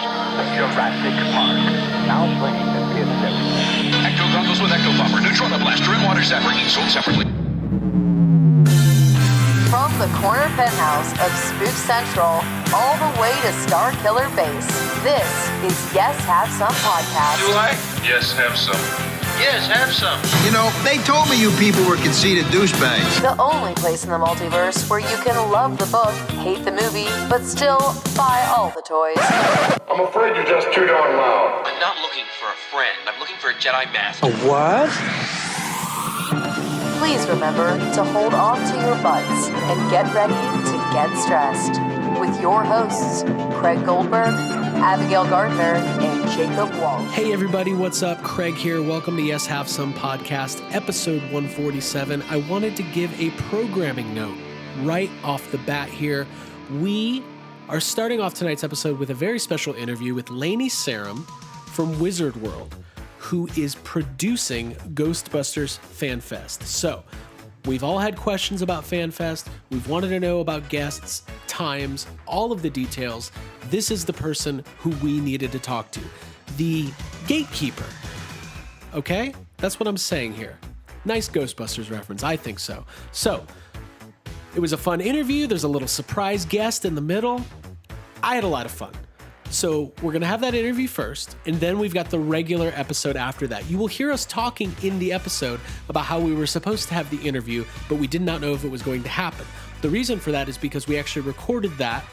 Jurassic Park. Now playing at Theater 7. Ecto goggles with Ecto Buffer, Neutrona Blaster, and Water Zapper, each sold separately. From the corner penthouse of Spook Central all the way to Star Killer Base, this is Yes Have Some Podcast. Do I? Yes, have some. Yes, have some. You know, they told me you people were conceited douchebags. The only place in the multiverse where you can love the book, hate the movie, but still buy all the toys. I'm afraid you're just too darn loud. I'm not looking for a friend. I'm looking for a Jedi Master. What? Please remember to hold on to your butts and get ready to get stressed. With your hosts, Craig Goldberg, Abigail Gardner, and Jacob Walsh. Hey everybody, what's up? Craig here. Welcome to Yes Have Some Podcast, episode 147. I wanted to give a programming note right off the bat here. We are starting off tonight's episode with a very special interview with Lainey Sarum from Wizard World, who is producing Ghostbusters Fan Fest. So, we've all had questions about Fan Fest. We've wanted to know about guests, times, all of the details. This is the person who we needed to talk to. The gatekeeper. Okay? That's what I'm saying here. Nice Ghostbusters reference. I think so. So, it was a fun interview. There's a little surprise guest in the middle. I had a lot of fun. So we're going to have that interview first, and then we've got the regular episode after that. You will hear us talking in the episode about how we were supposed to have the interview, but we did not know if it was going to happen. The reason for that is because we actually recorded that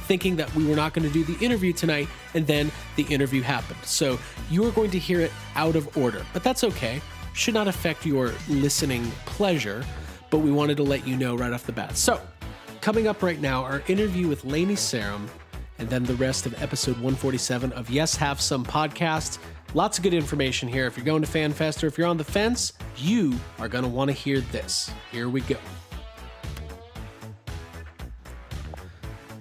thinking that we were not going to do the interview tonight, and then the interview happened. So you are going to hear it out of order, but that's okay. Should not affect your listening pleasure, but we wanted to let you know right off the bat. So coming up right now, our interview with Lainey Sarum, and then the rest of episode 147 of Yes Have Some Podcast. Lots of good information here. If you're going to FanFest or if you're on the fence, you are going to want to hear this. Here we go.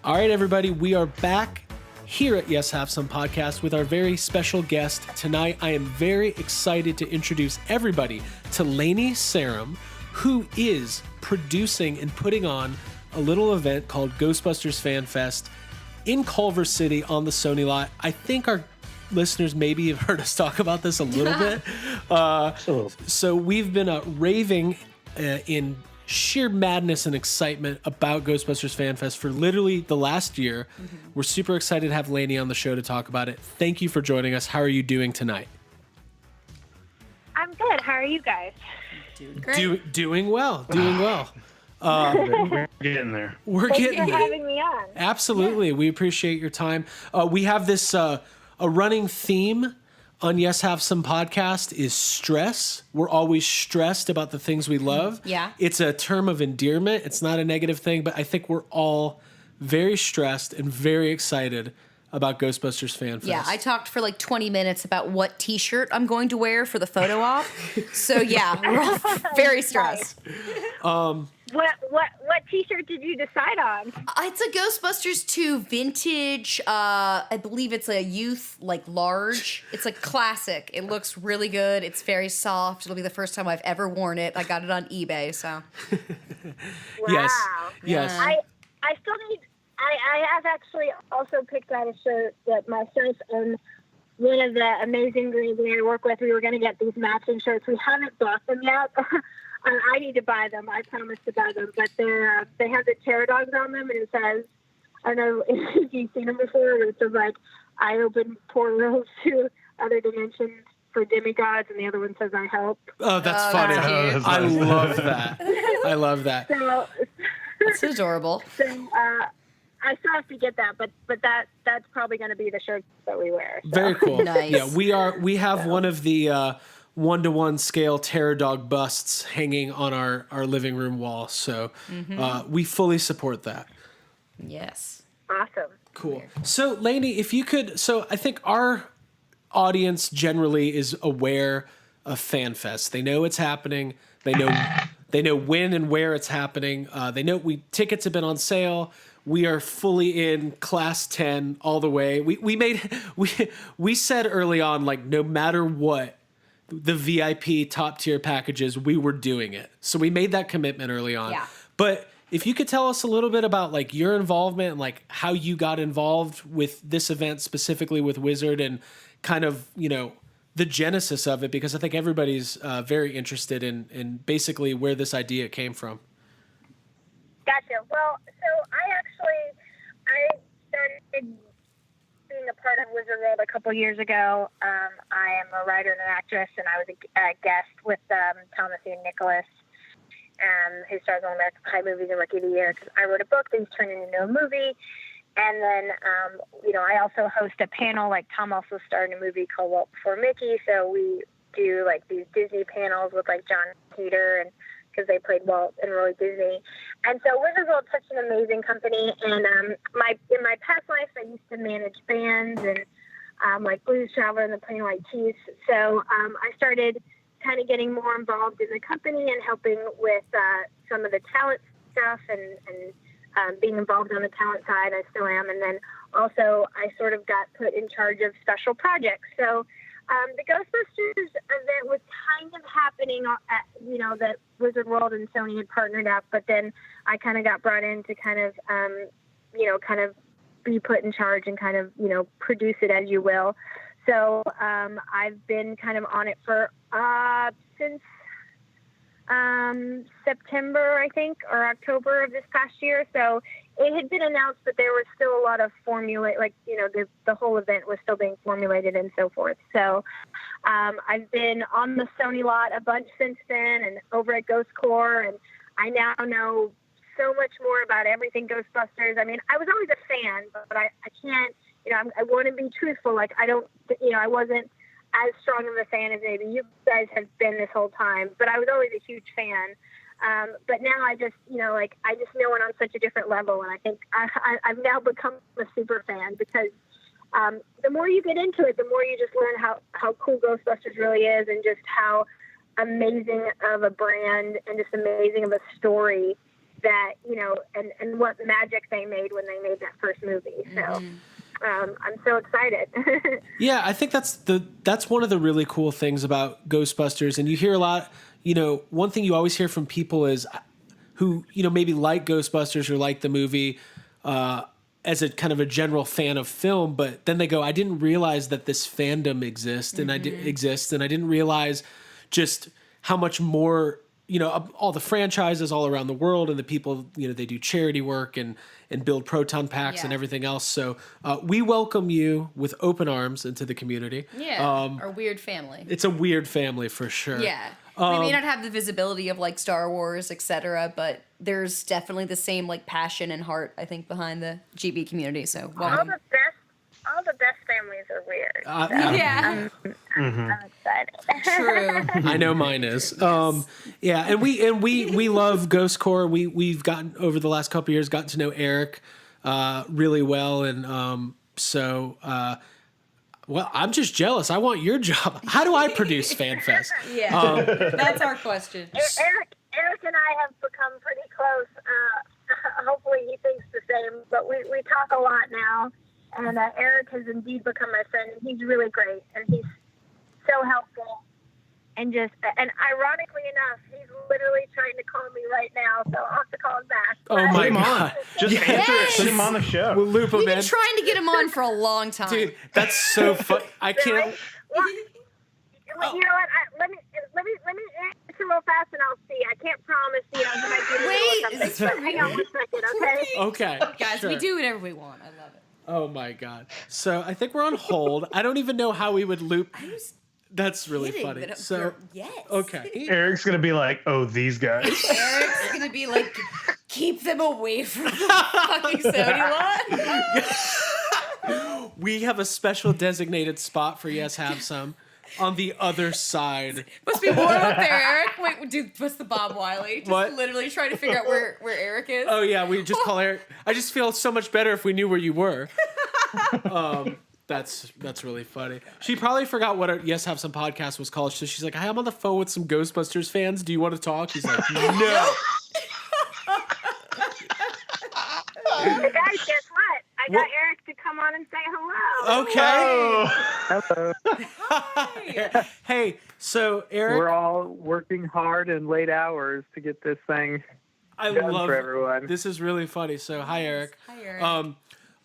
All right, everybody, we are back here at Yes Have Some Podcast with our very special guest tonight. I am very excited to introduce everybody to Lainey Sarum, who is producing and putting on a little event called Ghostbusters Fan Fest in Culver City on the Sony lot. I think our listeners maybe have heard us talk about this a little bit. So we've been raving in sheer madness and excitement about Ghostbusters Fan Fest for literally the last year. Mm-hmm. We're super excited to have Lainey on the show to talk about it. Thank you for joining us. How are you doing tonight? I'm good. How are you guys? Doing great. Doing well. We're getting there. Thanks for having me on. Absolutely. Yeah. We appreciate your time. We have this, a running theme on Yes Have Some Podcast is stress. We're always stressed about the things we love. Yeah. It's a term of endearment. It's not a negative thing, but I think we're all very stressed and very excited about Ghostbusters Fan Fest. Yeah, I talked for like 20 minutes about what t-shirt I'm going to wear for the photo op. So yeah, we're all very stressed. What t-shirt did you decide on? It's a Ghostbusters 2 vintage, I believe it's a youth, like large. It's like classic. It looks really good. It's very soft. It'll be the first time I've ever worn it. I got it on eBay, so. Wow. Yes. I still need... I have actually also picked out a shirt that myself and one of the amazing girls that I work with, we were going to get these matching shirts. We haven't bought them yet. I need to buy them. I promised to buy them. But they have the terror dogs on them, and it says, I don't know if you've seen them before, but it says, like, I open portals to other dimensions for demigods, and the other one saw I help. Oh, that's funny. I love that. I love that. So, that's adorable. So, I still have to get that, but that's probably going to be the shirt that we wear. So. Very cool. Nice. Yeah, we have one of the 1-to-1 scale terror dog busts hanging on our living room wall, so we fully support that. Yes. Awesome. Cool. So, Lainey, if you could, so I think our audience generally is aware of Fan Fest. They know it's happening. They know when and where it's happening. They know tickets have been on sale. We are fully in class 10 all the way. We said early on, like, no matter what, the VIP top tier packages, we were doing it. So we made that commitment early on. Yeah. But if you could tell us a little bit about like your involvement and like how you got involved with this event specifically with Wizard and kind of, you know, the genesis of it, because I think everybody's very interested in basically where this idea came from. Gotcha. Well, so I started being a part of Wizard World a couple years ago. I am a writer and an actress, and I was a guest with Thomas Ian Nicholas, who stars in American Pie movies and Rookie of the Year, because I wrote a book that he's turned into a movie. And then, you know, I also host a panel. Like, Tom also starred in a movie called Walt Before Mickey, so we do like these Disney panels with like John Heater, and because they played Walt and Roy Disney. And so Wizard World's such an amazing company. And in my past life, I used to manage bands and like Blues Traveler and the Plain White Tees. So I started kind of getting more involved in the company and helping with some of the talent stuff and being involved on the talent side. I still am. And then also I sort of got put in charge of special projects. So the Ghostbusters event was kind of happening at, you know, that Wizard World and Sony had partnered up, but then I kind of got brought in to kind of, you know, kind of be put in charge and kind of, you know, produce it as you will. So I've been kind of on it for since September, I think, or October of this past year. So it had been announced, but there was still a lot of like, you know, the whole event was still being formulated and so forth. So I've been on the Sony lot a bunch since then and over at Ghost Corps, and I now know so much more about everything Ghostbusters. I mean, I was always a fan, but I can't, you know, I want to be truthful. Like, I don't, you know, I wasn't as strong of a fan as maybe you guys have been this whole time, but I was always a huge fan. But now I just, you know, like, I just know it on such a different level. And I think I've now become a super fan because the more you get into it, the more you just learn how cool Ghostbusters really is, and just how amazing of a brand and just amazing of a story that, you know, and what magic they made when they made that first movie. So I'm so excited. Yeah, I think that's one of the really cool things about Ghostbusters. And you hear a lot, you know, one thing you always hear from people is who, you know, maybe like Ghostbusters or like the movie as a kind of a general fan of film, but then they go, I didn't realize that this fandom exists, and I didn't realize just how much more, you know, all the franchises all around the world and the people, you know, they do charity work and build proton packs and everything else. So we welcome you with open arms into the community. Yeah, our weird family. It's a weird family for sure. Yeah. We may not have the visibility of like Star Wars, etc., but there's definitely the same like passion and heart, I think, behind the GB community. So welcome. All the best families are weird. Yeah. I'm excited. True. I know mine is. Yeah, and we love Ghost Corps. We've gotten over the last couple of years gotten to know Eric really well, and well, I'm just jealous. I want your job. How do I produce FanFest? Yeah, that's our question. Eric and I have become pretty close. Hopefully he thinks the same, but we talk a lot now. And Eric has indeed become my friend, and he's really great, and he's so helpful. And ironically enough, he's literally trying to call me right now, so I'll have to call him back. Oh my God. Just answer it. Put him on the show. We'll loop him We've in. been trying to get him on for a long time. Dude, that's so fun. I can't. Well, you know what? Let me answer real fast, and I'll see. I can't promise, you know, he might be in the middle of something. But hang on 1 second, okay? Okay. Guys, sure. we do whatever we want. I love it. Oh my God. So I think we're on hold. I don't even know how we would loop. That's really Kidding, funny. but So yes. okay. Eric's gonna be like, "Oh, these guys." Eric's gonna be like, keep them away from the fucking Sony lot. We have a special designated spot for Yes Have Some on the other side. Must be warm up there, Eric. Wait, dude, what's the Bob Wiley? Just What? literally trying to figure out where Eric is. Oh yeah, we just call Eric. I just feel so much better if we knew where you were. That's really funny. She probably forgot what our Yes Have Some podcast was called. So she's like, "Hey, I'm on the phone with some Ghostbusters fans. Do you want to talk?" He's like, "No." Guys, guess what? I got Eric to come on and say hello. Okay. Hello. Hey, so Eric, We're all working hard and late hours to get this thing I done love for everyone. This is really funny. So hi Eric. Hi, Eric.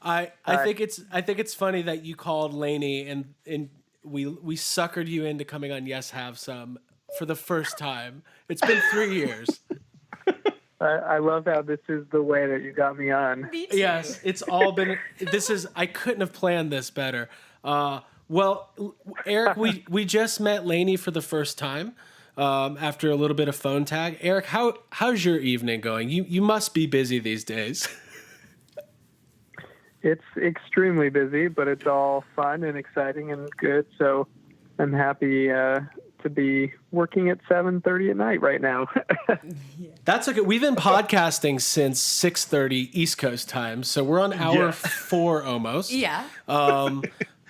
I think it's funny that you called Lainey and we suckered you into coming on Yes Have Some for the first time. It's been 3 years. I love how this is the way that you got me on. Me too. Yes, it's all been. I couldn't have planned this better. Well, Eric, we just met Lainey for the first time after a little bit of phone tag. Eric, how's your evening going? You must be busy these days. It's extremely busy, but it's all fun and exciting and good. So I'm happy to be working at 7:30 at night right now. That's okay. We've been podcasting since 6:30 East Coast time, so we're on hour 4 almost. Yeah.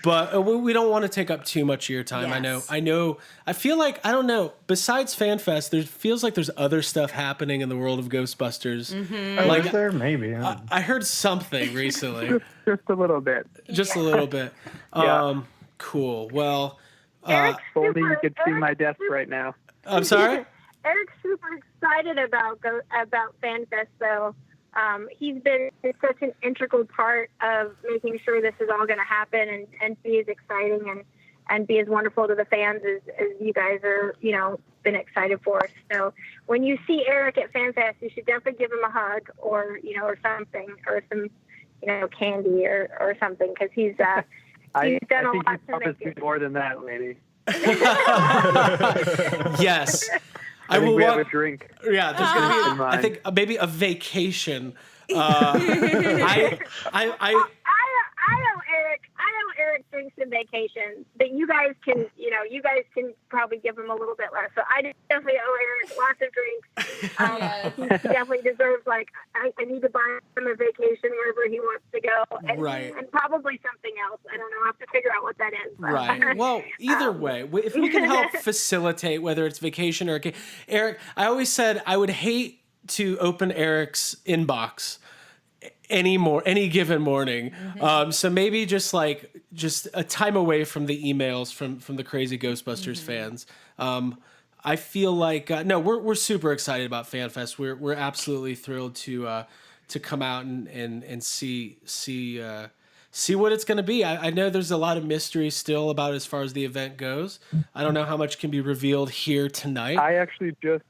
But we don't want to take up too much of your time. Yes. I know. I feel like, I don't know, besides FanFest, there feels like there's other stuff happening in the world of Ghostbusters. Oh, Like, is there? Maybe. I heard something recently. Just a little bit. Just a little bit. Yeah. Cool. Well, If only you could see my desk right now. I'm sorry? Eric's super excited about FanFest, though. He's been such an integral part of making sure this is all going to happen and be as exciting and be as wonderful to the fans as you guys are, been excited for. So when you see Eric at FanFest, you should definitely give him a hug or something, or some, candy or something, because he's done I a think lot you to make promised me it. more than that, lady. Yes. I think will we have walk- a drink. Yeah, there's going to in be, mind. I think, maybe a vacation. I know Eric drinks and vacations, but you guys can probably give him a little bit less. So I definitely owe Eric lots of drinks. He definitely deserves, I need to buy him a vacation wherever he wants to go. And probably something else. I don't know. I'll have to figure out what that is. Right. Well, either way, if we can help facilitate whether it's vacation or Eric, I always said I would hate to open Eric's inbox any given morning. So maybe just a time away from the emails from the crazy Ghostbusters fans. I feel like no, we're super excited about FanFest. We're absolutely thrilled to come out and see what it's going to be. I know there's a lot of mystery still about as far as the event goes. I don't know how much can be revealed here tonight. I actually just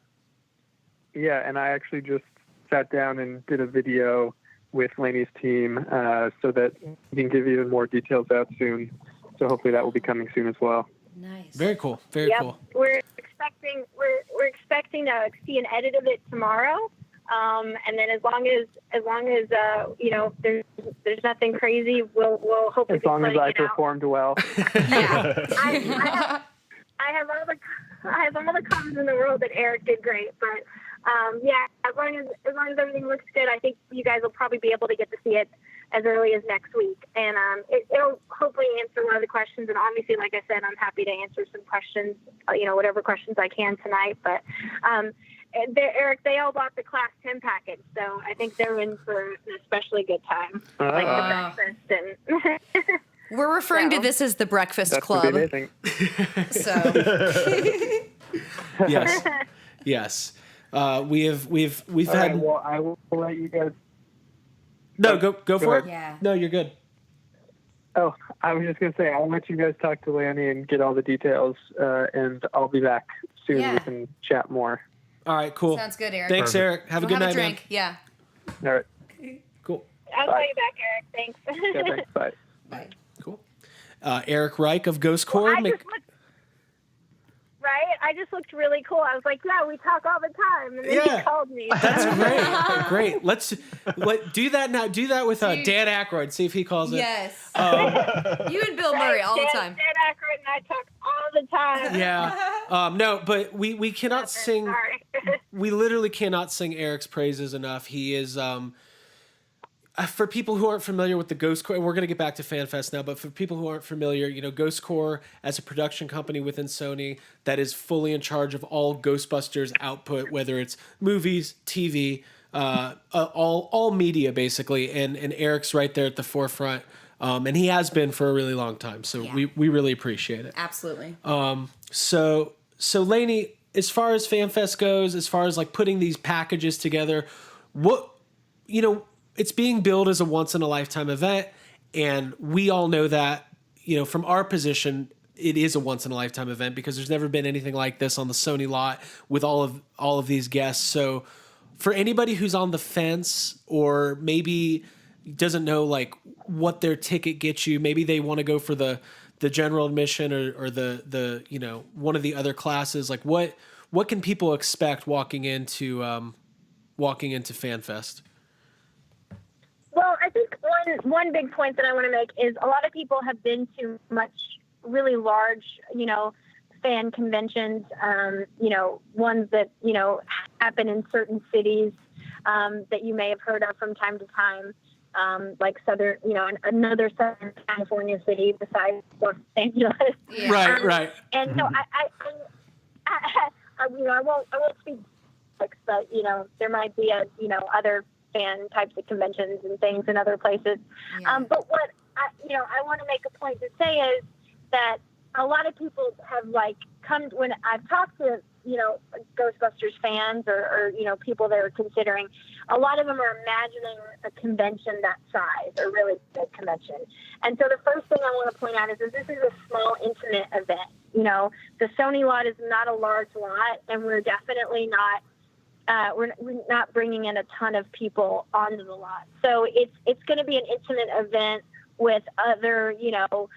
sat down and did a video with Lainey's team so that we can give you more details out soon. So hopefully that will be coming soon as well. Nice. Very cool. Very cool. We're expecting to see an edit of it tomorrow. And then as long as there's nothing crazy, we'll hopefully as long as I it out. performed well. I have all the comments in the world that Eric did great, but as long as everything looks good, I think you guys will probably be able to get to see it as early as next week, and it'll hopefully answer a lot of the questions. And obviously, like I said, I'm happy to answer some questions, whatever questions I can tonight. But Eric, they all bought the Class 10 package, so I think they're in for an especially good time, like the breakfast and. We're referring to this as the Breakfast Club. So yes. We've All had. right, well, I will let you guys. No, go for it. Yeah. No, you're good. Oh, I was just gonna say I'll let you guys talk to Lanny and get all the details, and I'll be back soon. Yeah. We can chat more. All right, cool. Sounds good, Eric. Thanks, Eric. Have a good night, drink. man. Yeah. All right. Cool. I'll call you back, Eric. Thanks. Yeah, thanks. Bye. Bye. Cool. Eric Reich of Ghost Corps. I just looked really cool. I was like, yeah, we talk all the time. And then he called me. That's great. Great. Let's do that now. Do that with Dan Aykroyd. See if he calls it. Yes. You and Bill Murray all the time. Dan Aykroyd and I talk all the time. Yeah. No, but we cannot sing. Sorry. We literally cannot sing Eric's praises enough. He is for people who aren't familiar with the Ghost Corps, we're going to get back to FanFest now, but for people who aren't familiar, Ghost Corps as a production company within Sony that is fully in charge of all Ghostbusters output, whether it's movies, TV, all media basically, and Eric's right there at the forefront, and he has been for a really long time, so we really appreciate it. Absolutely. So Lainey, as far as FanFest goes, as far as like putting these packages together, what, you know, it's being billed as a once in a lifetime event. And we all know that, you know, from our position, it is a once in a lifetime event because there's never been anything like this on the Sony lot with all of these guests. So for anybody who's on the fence or maybe doesn't know like what their ticket gets you, maybe they want to go for the general admission or the you know, one of the other classes, like what can people expect walking into FanFest? Well, I think one big point that I want to make is a lot of people have been to really large, you know, fan conventions, you know, ones that, you know, happen in certain cities that you may have heard of from time to time, like Southern, you know, another Southern California city besides Los Angeles. Yeah. Right. And so I you know, I won't speak, but you know, there might be you know, other fan types of conventions and things in other places. Yeah. But what I want to make a point to say is that a lot of people have like come when I've talked to, you know, Ghostbusters fans or you know, people that are considering, a lot of them are imagining a convention that size, a really big convention. And so the first thing I want to point out is that this is a small, intimate event. You know, the Sony lot is not a large lot, and we're definitely not we're not bringing in a ton of people onto the lot. So it's going to be an intimate event with other, you know,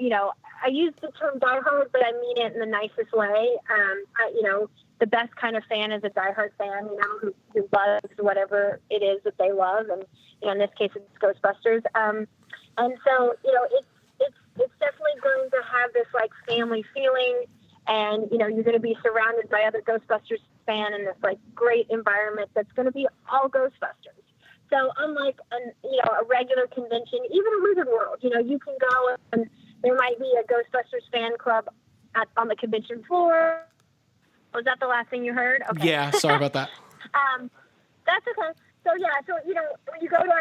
you know, I use the term diehard, but I mean it in the nicest way. You know, the best kind of fan is a diehard fan, you know, who loves whatever it is that they love, and you know, in this case, it's Ghostbusters. And so, you know, it's definitely going to have this like family feeling, and you know, you're going to be surrounded by other Ghostbusters fans in this like great environment that's going to be all Ghostbusters. So unlike a regular convention, even a Wizard World, you know, you can go and there might be a Ghostbusters fan club on the convention floor. Was that the last thing you heard? Okay. Yeah, sorry about that. That's okay. So you know, when you go to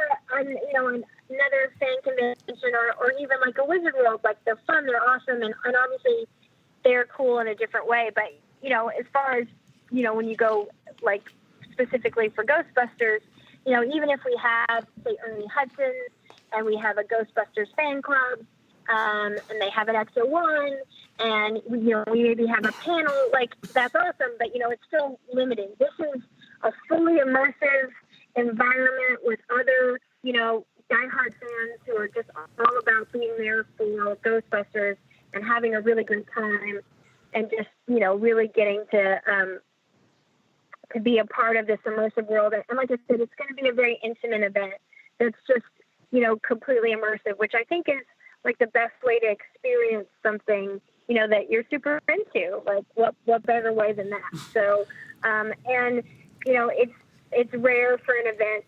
another fan convention or even like a Wizard World, like they're fun, they're awesome, and obviously they're cool in a different way. But you know, as far as you know, when you go like specifically for Ghostbusters, you know, even if we have, say, Ernie Hudson and we have a Ghostbusters fan club, and they have an extra one, and, you know, we maybe have a panel, like, that's awesome, but, you know, it's still limited. This is a fully immersive environment with other, you know, diehard fans who are just all about being there for Ghostbusters and having a really good time and just, you know, really getting to be a part of this immersive world. And like I said, it's going to be a very intimate event that's just, you know, completely immersive, which I think is like the best way to experience something, you know, that you're super into. Like what better way than that? So, and you know, it's rare for an event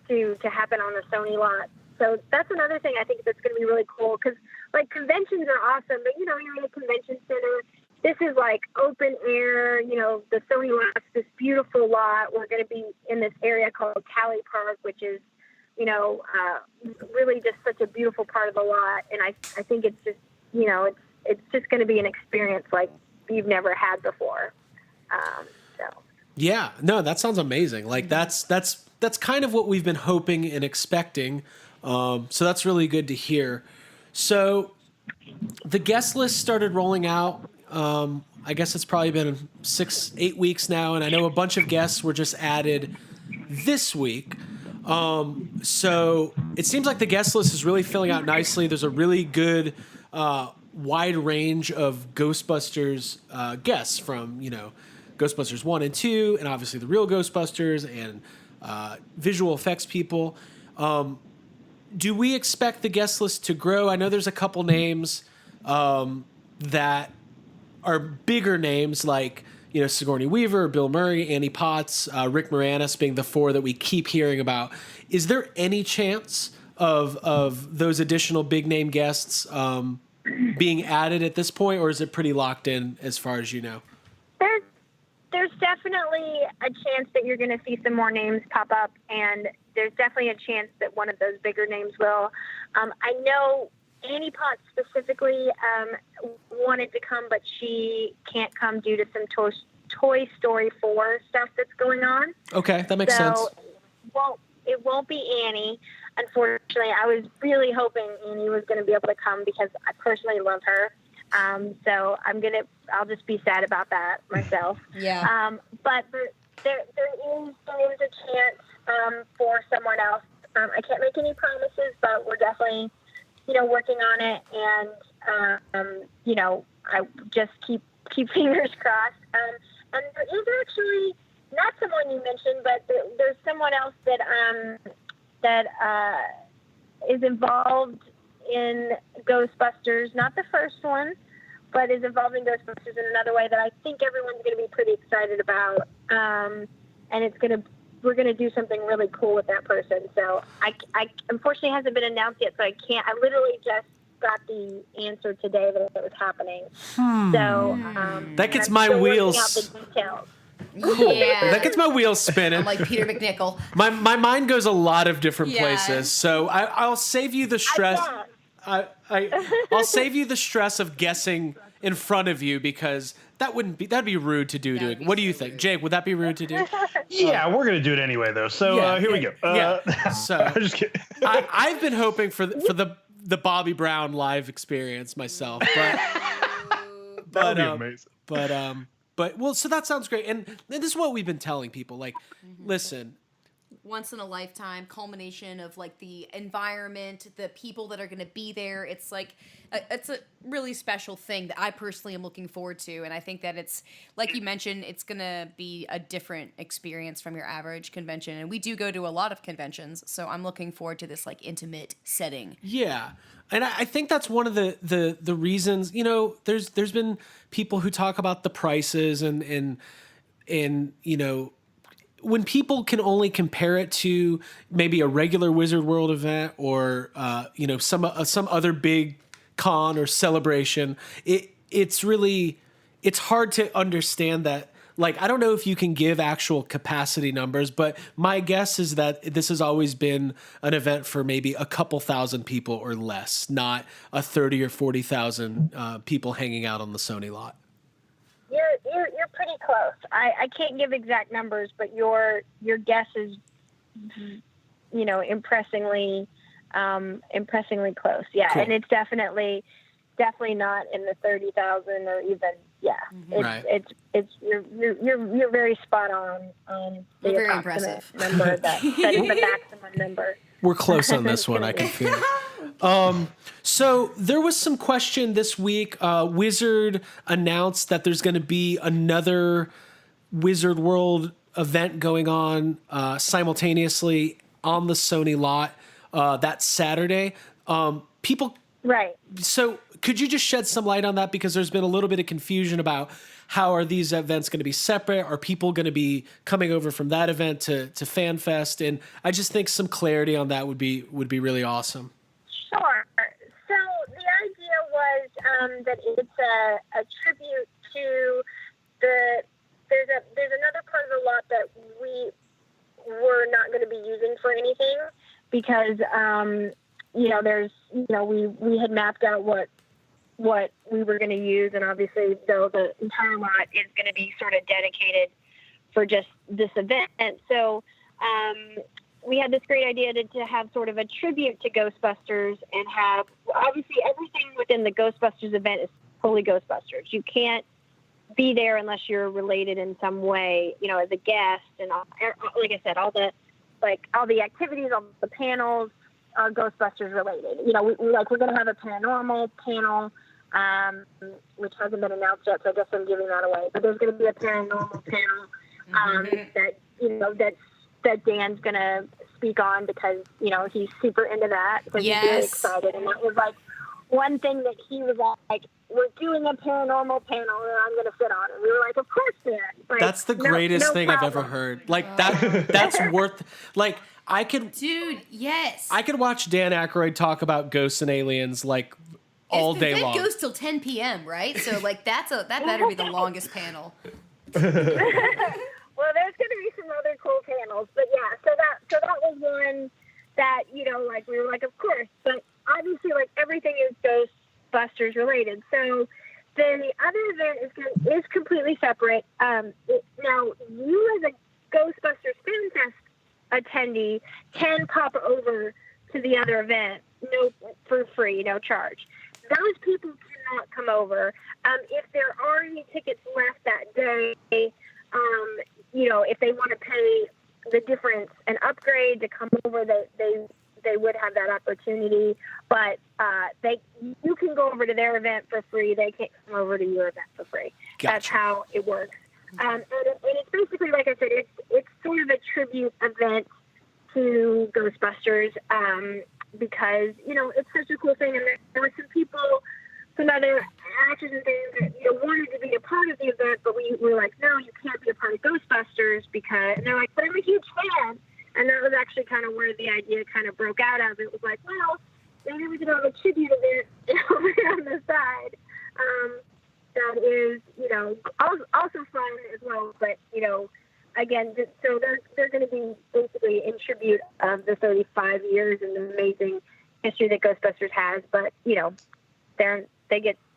to happen on the Sony lot. So that's another thing I think that's going to be really cool, because like conventions are awesome, but you know, you're in a convention center. This is like open air, you know, the Sony lot's this beautiful lot. We're going to be in this area called Cali Park, which is, you know, really just such a beautiful part of the lot. And I think it's just, you know, it's just going to be an experience like you've never had before. So. Yeah, no, that sounds amazing. Like that's kind of what we've been hoping and expecting. So that's really good to hear. So the guest list started rolling out. I guess it's probably been 6-8 weeks now, and I know a bunch of guests were just added this week. So it seems like the guest list is really filling out nicely. There's a really good wide range of Ghostbusters guests from, you know, Ghostbusters 1 and 2, and obviously the real Ghostbusters and visual effects people. Do we expect the guest list to grow? I know there's a couple names that are bigger names, like, you know, Sigourney Weaver, Bill Murray, Annie Potts, Rick Moranis being the four that we keep hearing about. Is there any chance of those additional big name guests being added at this point, or is it pretty locked in as far as you know? There's definitely a chance that you're going to see some more names pop up, and there's definitely a chance that one of those bigger names will. I know Annie Potts specifically wanted to come, but she can't come due to some Toy Story 4 stuff that's going on. Okay, that makes sense. It won't be Annie. Unfortunately, I was really hoping Annie was going to be able to come because I personally love her. So I'll just be sad about that myself. Yeah. But there is a chance for someone else. I can't make any promises, but we're definitely, working on it. And, I just keep fingers crossed. And there is actually not someone you mentioned, but there's someone else that is involved in Ghostbusters, not the first one, but is involved in Ghostbusters in another way that I think everyone's going to be pretty excited about. And we're going to do something really cool with that person. So I unfortunately hasn't been announced yet, so I literally just got the answer today that it was happening. So that gets I'm my still wheels. working out the details. Yeah. That gets my wheels spinning. I'm like Peter McNichol. My mind goes a lot of different places, so I'll save you the stress. I'll save you the stress of guessing in front of you because that'd be rude to do. What do you think, Jake? Would that be rude to do? Yeah, we're gonna do it anyway though. So here we go. So I'm just kidding. I've been hoping for the Bobby Brown live experience myself, but That would be amazing. But so that sounds great, and this is what we've been telling people. Like, listen. Once in a lifetime culmination of like the environment, the people that are going to be there. It's like it's a really special thing that I personally am looking forward to, and I think that it's like you mentioned, it's going to be a different experience from your average convention, and we do go to a lot of conventions, so I'm looking forward to this like intimate setting. Yeah. And I think that's one of the reasons, there's been people who talk about the prices and when people can only compare it to maybe a regular Wizard World event or some other big con or celebration, it's hard to understand that. Like, I don't know if you can give actual capacity numbers, but my guess is that this has always been an event for maybe a couple thousand people or less, not a 30 or 40,000 people hanging out on the Sony lot. You're pretty close. I can't give exact numbers, but your guess is, impressively close. Yeah, cool. And it's definitely not in the 30,000 or even. Yeah, it's you're very spot on the very approximate number that is the maximum number. We're close on this one. I can feel it. So there was some question this week. Wizard announced that there's going to be another Wizard World event going on simultaneously on the Sony lot that Saturday. People. Right. So could you just shed some light on that? Because there's been a little bit of confusion about how are these events going to be separate? Are people going to be coming over from that event to FanFest? And I just think some clarity on that would be really awesome. Sure. So the idea was that it's a tribute to there's another part of the lot that we were not going to be using for anything because we had mapped out what we were going to use, and obviously, though, the entire lot is going to be sort of dedicated for just this event. And so we had this great idea to have sort of a tribute to Ghostbusters and have, obviously, everything within the Ghostbusters event is totally Ghostbusters. You can't be there unless you're related in some way, as a guest. And like I said, all the activities, all the panels are Ghostbusters related. We're going to have a paranormal panel, which hasn't been announced yet, so I guess I'm giving that away. But there's going to be a paranormal panel that Dan's going to speak on because he's super into that. Because he's really excited, and that was like one thing that he was like, "We're doing a paranormal panel, and I'm going to sit on it." We were like, "Of course, Dan." Like, that's the greatest thing I've ever heard. Like that's worth like. Dude, yes. I could watch Dan Aykroyd talk about ghosts and aliens like all day long. It goes till 10 p.m., right? So like that better be the longest panel. Well, there's going to be some other cool panels, but yeah. So that was one that we were like, of course. But obviously, like, everything is Ghostbusters related. So the other event is completely separate. Now, you as a Ghostbusters Fan Fest attendee can pop over to the other event for free, no charge. Those people cannot come over. If there are any tickets left that day, if they want to pay the difference and upgrade to come over, they would have that opportunity. But you can go over to their event for free. They can't come over to your event for free. Gotcha. That's how it works. And it's basically, like I said, it's sort of a tribute event to Ghostbusters because, it's such a cool thing. And there were some other actors and things that wanted to be a part of the event, but we were like, no, you can't be a part of Ghostbusters and they're like, but I'm a huge fan. And that was actually kind of where the idea kind of broke out of. It was like, well, maybe we could have a tribute event over here on the side. That is, also fun as well. But, again, so they're going to be basically in tribute of the 35 years and the amazing history that Ghostbusters has. But,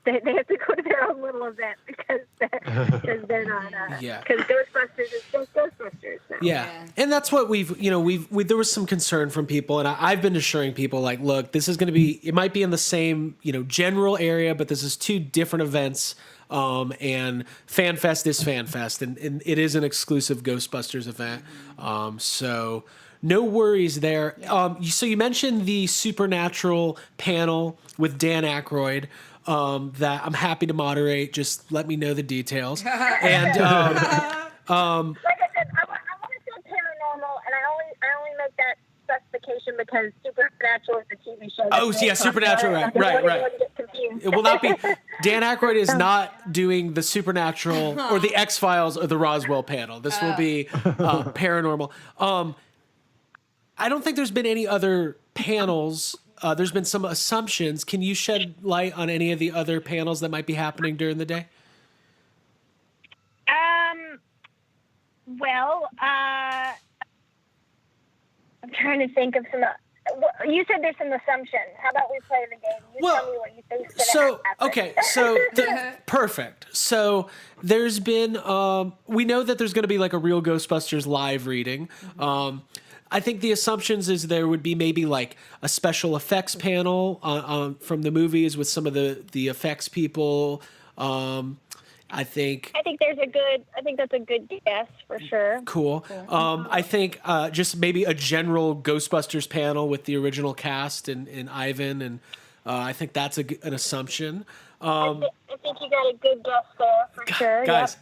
they have to go to their own little event because they're not because Ghostbusters is just Ghostbusters now. Yeah. And that's what we've there was some concern from people, and I've been assuring people, like, look, this is going to be, it might be in the same general area, but this is two different events. And FanFest is FanFest, and it is an exclusive Ghostbusters event. So no worries there. So you mentioned the Supernatural panel with Dan Aykroyd. That I'm happy to moderate. Just let me know the details. And like I said, I want to say paranormal, and I only make that specification because Supernatural is a TV show. Oh yeah, Supernatural, right. It will not be. Dan Aykroyd is not doing the Supernatural or the X-Files or the Roswell panel. This will be paranormal. I don't think there's been any other panels. There's been some assumptions. Can you shed light on any of the other panels that might be happening during the day? I'm trying to think of some. You said there's some assumptions. How about we play the game? Tell me what you think. Perfect. So there's been. We know that there's going to be like a real Ghostbusters live reading. I think the assumptions is there would be maybe like a special effects panel from the movies with some of the effects people. I think that's a good guess for sure. Cool. I think just maybe a general Ghostbusters panel with the original cast and Ivan, and I think that's an assumption. I think you got a good guess there for sure. Guys,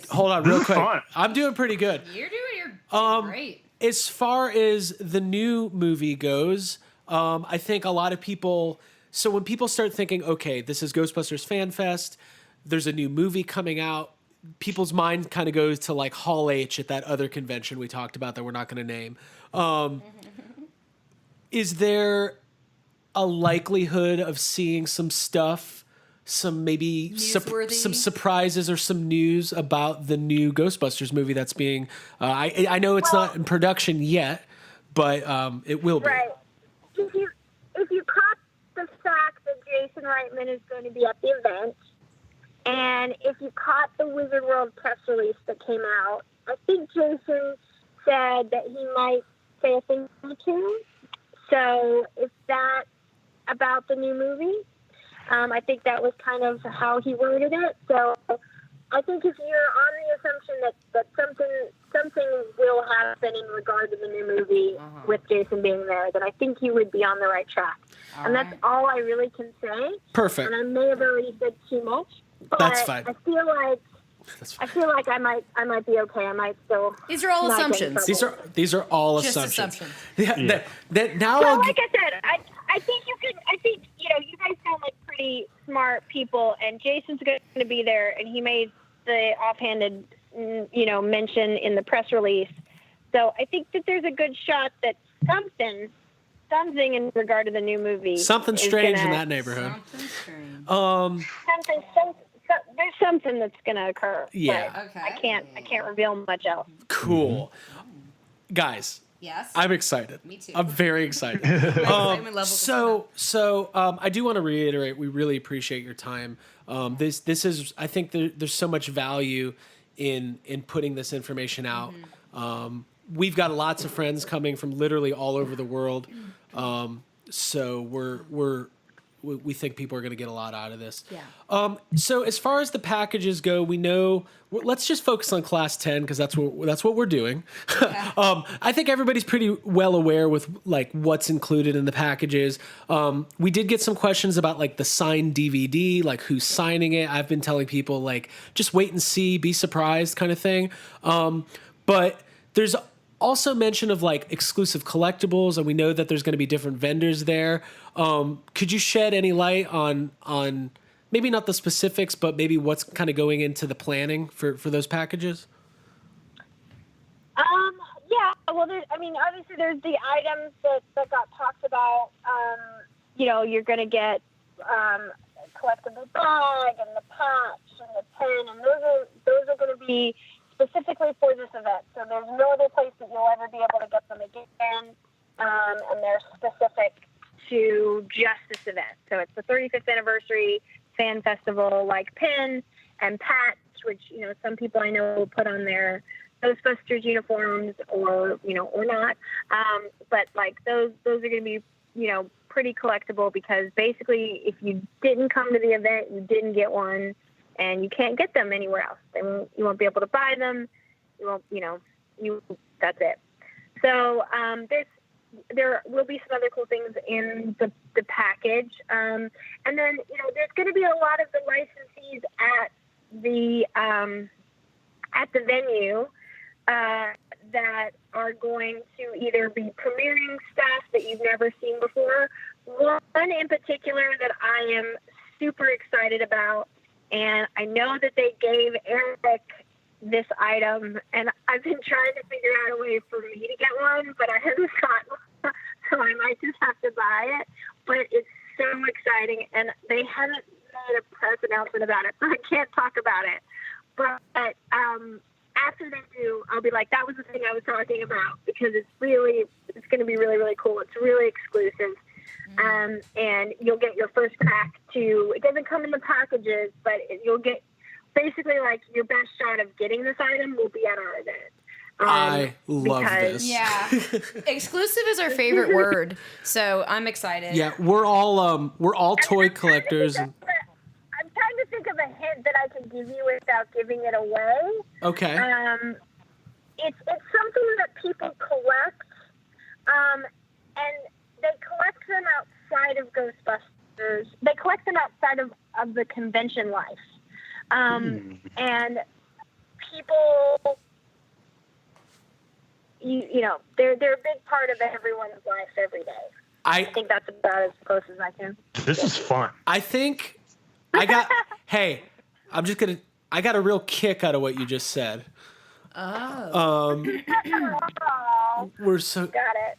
hold on real quick. I'm doing pretty good. You're doing great. As far as the new movie goes, I think a lot of people. So when people start thinking, okay, this is Ghostbusters Fan Fest, there's a new movie coming out, people's mind kind of goes to like Hall H at that other convention we talked about that we're not going to name. Is there a likelihood of seeing some stuff, some maybe some surprises or some news about the new Ghostbusters movie that's being? I know it's not in production yet, but it will be. Right. If you caught the fact that Jason Reitman is going to be at the event, and if you caught the Wizard World press release that came out, I think Jason said that he might say a thing or two. So is that about the new movie? I think that was kind of how he worded it. So I think if you're on the assumption that something will happen in regard to the new movie with Jason being there, then I think you would be on the right track. That's all I really can say. Perfect. And I may have already said too much. But that's fine. I feel like I might be okay. I might still. These are all assumptions. These are all just assumptions. Yeah. Now, so like I said, I think you can. I think you guys sound like pretty smart people, and Jason's going to be there, and he made the offhanded mention in the press release. So I think that there's a good shot that something in regard to the new movie. Something strange in that neighborhood. Something strange. There's something that's going to occur. Yeah. Okay. I can't reveal much else. Cool. Guys, Yes. I'm excited. Me too. I'm very excited. excitement level So I do want to reiterate, we really appreciate your time. This is, I think there's so much value in putting this information out. We've got lots of friends coming from literally all over the world. So we think people are going to get a lot out of this. Yeah. So as far as the packages go, we know. Let's just focus on Class 10 because that's what we're doing. Okay. I think everybody's pretty well aware with like what's included in the packages. We did get some questions about like the signed DVD, like who's signing it. I've been telling people like just wait and see, be surprised, kind of thing. But there's also mention of like exclusive collectibles, and we know that there's going to be different vendors there. Could you shed any light on maybe not the specifics, but maybe what's kind of going into the planning for those packages? Yeah. Well, obviously there's the items that got talked about. You're going to get a collectible bag and the patch and the pen, and those are going to be specifically for this event. So there's no other place that you'll ever be able to get them again, and they're specific to just this event. So it's the 35th anniversary fan festival, like pin and patch, which some people I know will put on their Ghostbusters uniforms or not. But like those are going to be pretty collectible, because basically if you didn't come to the event, you didn't get one. And you can't get them anywhere else. You won't be able to buy them. You won't, that's it. So there will be some other cool things in the package. And then, there's going to be a lot of the licensees at the venue that are going to either be premiering stuff that you've never seen before. One in particular that I am super excited about, and I know that they gave Eric this item, and I've been trying to figure out a way for me to get one, but I haven't got one, so I might just have to buy it. But it's so exciting, and they haven't made a press announcement about it, so I can't talk about it. But after they do, I'll be like, that was the thing I was talking about, because it's going to be really, really cool. It's really exclusive. And you'll get your first crack it doesn't come in the packages, but you'll get basically like your best shot of getting this item will be at our event. I love this. Yeah. Exclusive is our favorite word. So I'm excited. Yeah. We're all toy collectors. I'm trying to think of a hint that I can give you without giving it away. Okay. It's something that people collect, and they collect them outside of Ghostbusters. They collect them outside of the convention life. And people, they're a big part of everyone's life every day. I think that's about as close as I can. This is fun. I think I got, hey, I got a real kick out of what you just said. Oh. We're so. Got it.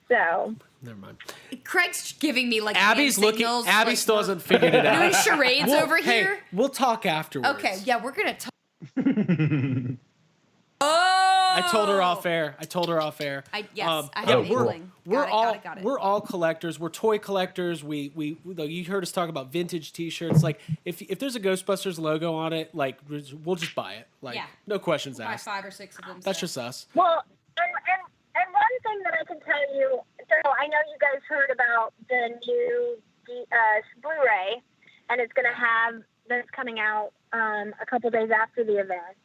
So. Never mind. Craig's giving me like Abby's hand looking. signals, Abby like, still hasn't figured it out. doing charades over here. We'll talk afterwards. Okay, yeah, we're gonna talk. Oh! I told her off air. I have an inkling. Got it. We're all collectors. We're toy collectors. We you heard us talk about vintage T-shirts. Like if there's a Ghostbusters logo on it, like we'll just buy it. Like no questions asked. Buy 5 or 6 of them. That's just us. Well, and one thing that I can tell you, so I know you guys heard about the new Blu-ray, and that's coming out a couple days after the event.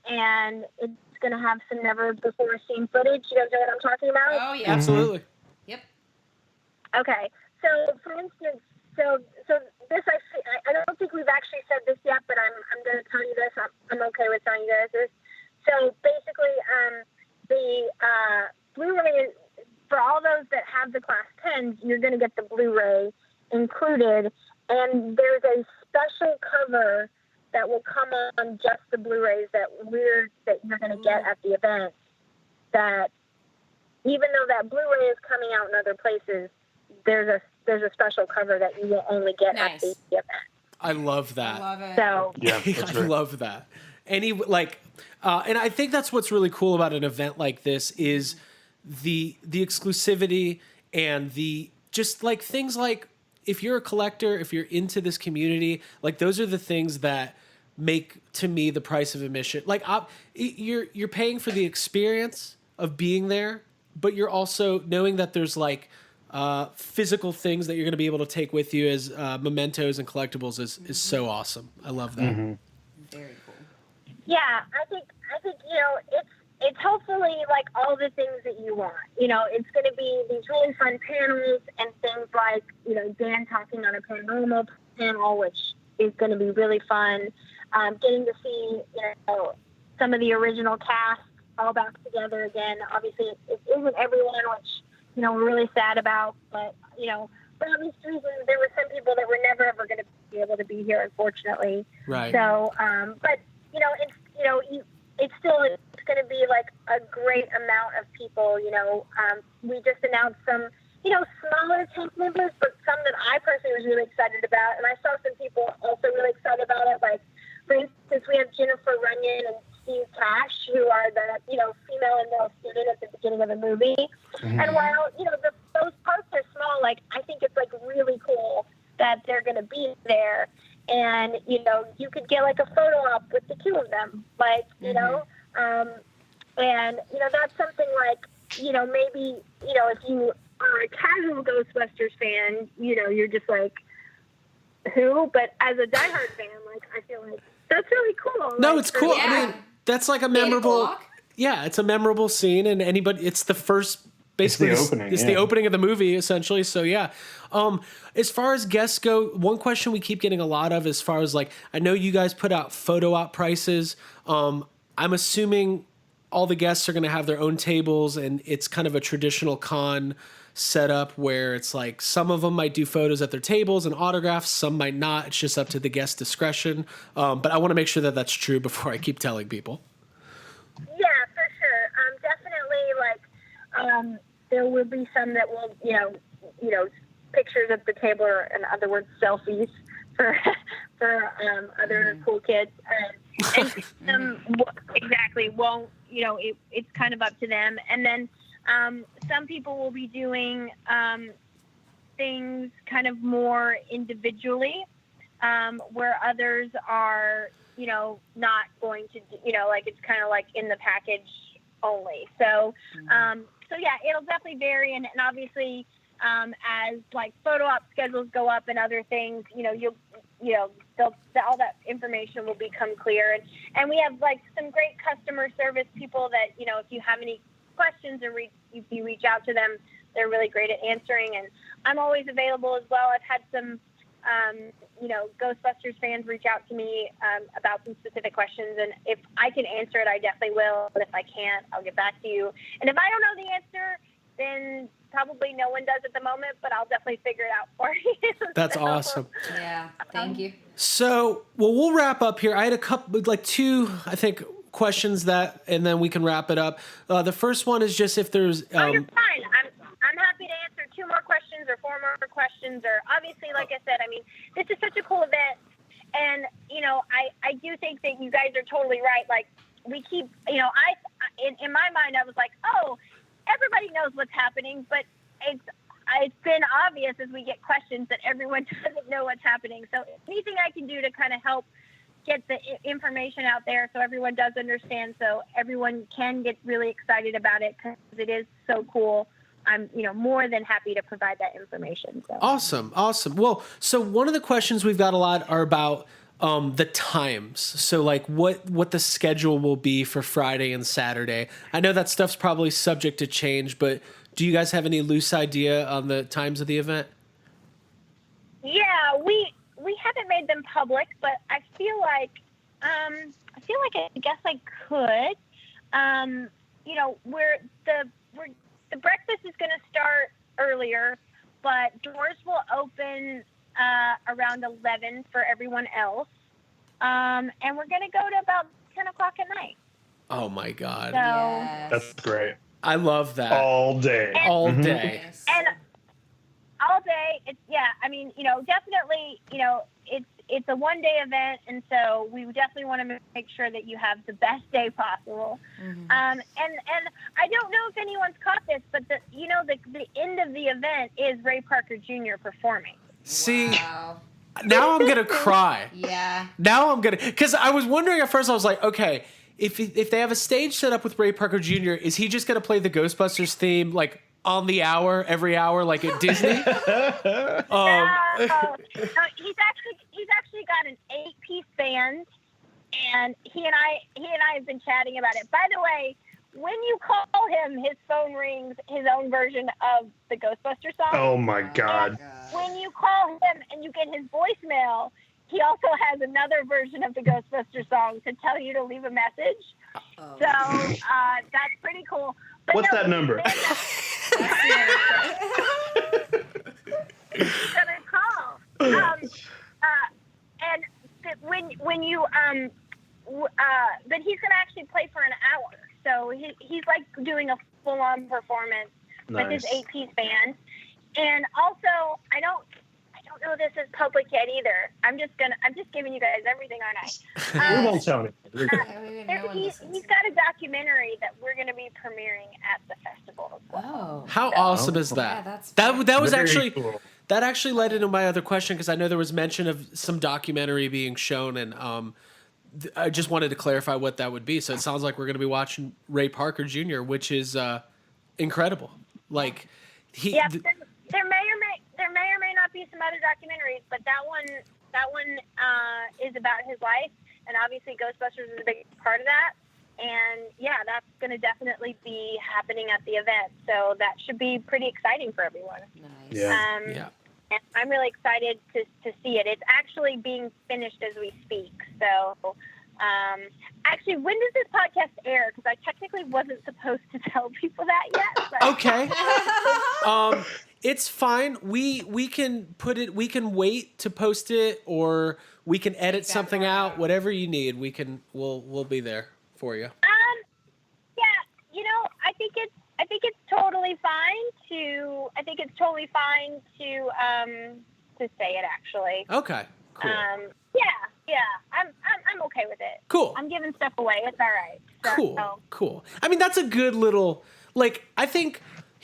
And it's going to have some never-before-seen footage. You guys know what I'm talking about? Oh, yeah. Absolutely. Yep. Okay. So, for instance, so this, I don't think we've actually said this yet, but I'm going to tell you this. I'm okay with telling you guys this. So, basically, the Blu-ray, for all those that have the Class 10s, you're going to get the Blu-ray included, and there's a special cover that will come on just the Blu-rays that you're going to get at the event. That even though that Blu-ray is coming out in other places, there's a special cover that you will only get at the event. I love that. I love it. So yeah, I love that. and I think that's what's really cool about an event like this is the exclusivity and the just like things like if you're a collector, if you're into this community, like those are the things that make to me the price of admission. Like you're paying for the experience of being there, but you're also knowing that there's like physical things that you're going to be able to take with you as mementos and collectibles is so awesome. I love that. Mm-hmm. Very cool. Yeah, I think it's hopefully like all the things that you want. It's going to be these really fun panels and things like Dan talking on a paranormal panel, which is going to be really fun. Getting to see some of the original cast all back together again. Obviously, it isn't everyone, which we're really sad about, but for obvious reasons, there were some people that were never ever going to be able to be here, unfortunately. Right. So, but it's still going to be like a great amount of people. We just announced some smaller tank members, but some that I personally was really excited about, and I saw some people also really excited about it. Like, for instance, we have Jennifer Runyon and Steve Cash, who are the female and male student at the beginning of the movie. Mm-hmm. And while those parts are small, like I think it's like really cool that they're going to be there, and you could get like a photo op with the two of them, like and that's something like maybe if you are a casual Ghostbusters fan, you're just like who, but as a diehard fan, like I feel like that's really cool. No, like, it's cool. Yeah. I mean, that's like a memorable. Yeah, it's a memorable scene, and it's the first. Basically, it's the opening of the movie, essentially. So yeah. As far as guests go, one question we keep getting a lot of, as far as like, I know you guys put out photo op prices. I'm assuming all the guests are going to have their own tables, and it's kind of a traditional con setup where it's like some of them might do photos at their tables and autographs, some might not. It's just up to the guest discretion. But I want to make sure that that's true before I keep telling people. Yeah, for sure. Definitely, like, there will be some that will, pictures at the table, or in other words, selfies for other cool kids. And some exactly won't, it's kind of up to them. And then some people will be doing things kind of more individually, where others are, not going to, like it's kind of like in the package only. So, so yeah, it'll definitely vary. And obviously, as like photo op schedules go up and other things, all that information will become clear. And we have like some great customer service people that, if you have any questions or if you reach out to them, they're really great at answering. And I'm always available as well. I've had some, Ghostbusters fans reach out to me about some specific questions, and if I can answer it, I definitely will. But if I can't, I'll get back to you. And if I don't know the answer, then probably no one does at the moment, but I'll definitely figure it out for you. That's awesome. Yeah, thank you. So, we'll wrap up here. I had a couple, like two, I think, questions and then we can wrap it up. The first one is just if there's... you're fine. I'm happy to answer 2 more questions or 4 more questions, or obviously, like I said, I mean, this is such a cool event, and, I do think that you guys are totally right. Like, we keep, in my mind, I was like, oh, everybody knows what's happening, but it's been obvious as we get questions that everyone doesn't know what's happening. So anything I can do to kind of help get the information out there so everyone does understand, so everyone can get really excited about it, because it is so cool. I'm, more than happy to provide that information. So. Awesome. Well, so one of the questions we've got a lot are about the times. So like what the schedule will be for Friday and Saturday. I know that stuff's probably subject to change, but do you guys have any loose idea on the times of the event? Yeah, we haven't made them public, but I feel like I guess I could. The breakfast is going to start earlier, but doors will open around 11 for everyone else. And we're going to go to about 10 o'clock at night. Oh my God. So, yes. That's great. I love that. All day. All day. Yes. And all day, definitely, it's a one-day event, and so we definitely want to make sure that you have the best day possible. And I don't know if anyone's caught this, but the end of the event is Ray Parker Jr. performing. See, now I'm gonna cry. Yeah. Now I'm gonna, because I was wondering at first. I was like, okay, if they have a stage set up with Ray Parker Jr., is he just gonna play the Ghostbusters theme like on the hour, every hour, like at Disney? No, he's actually got an 8-piece band, and he and I have been chatting about it. By the way, when you call him, his phone rings his own version of the Ghostbusters song. Oh my God. And when you call him and you get his voicemail, he also has another version of the Ghostbusters song to tell you to leave a message. So that's pretty cool. But What's that number? He's gonna call. And when you but he's gonna actually play for an hour. So he's like doing a full-on performance with his 8-piece band. And also, I don't know this is public yet either. I'm just giving you guys everything, aren't I? We won't tell He's got a documentary that we're going to be premiering at the festival as well. How awesome is that? Yeah, that was very actually cool. That actually led into my other question, because I know there was mention of some documentary being shown, and I just wanted to clarify what that would be. So it sounds like we're going to be watching Ray Parker Jr., which is incredible. Like there may or may not be some other documentaries, but that one is about his life, and obviously Ghostbusters is a big part of that. And yeah, that's going to definitely be happening at the event, so that should be pretty exciting for everyone. Nice. Yeah. And I'm really excited to see it. It's actually being finished as we speak. So, actually, when does this podcast air? Because I technically wasn't supposed to tell people that yet. But. Okay. It's fine. We can put it. We can wait to post it, or we can edit something out. Whatever you need, we'll be there for you. Yeah. I think it's totally fine to. I think it's totally fine to say it, actually. Okay. Cool. Yeah. I'm okay with it. Cool. I'm giving stuff away. It's all right. So, Cool. I mean, that's a good little, like, I think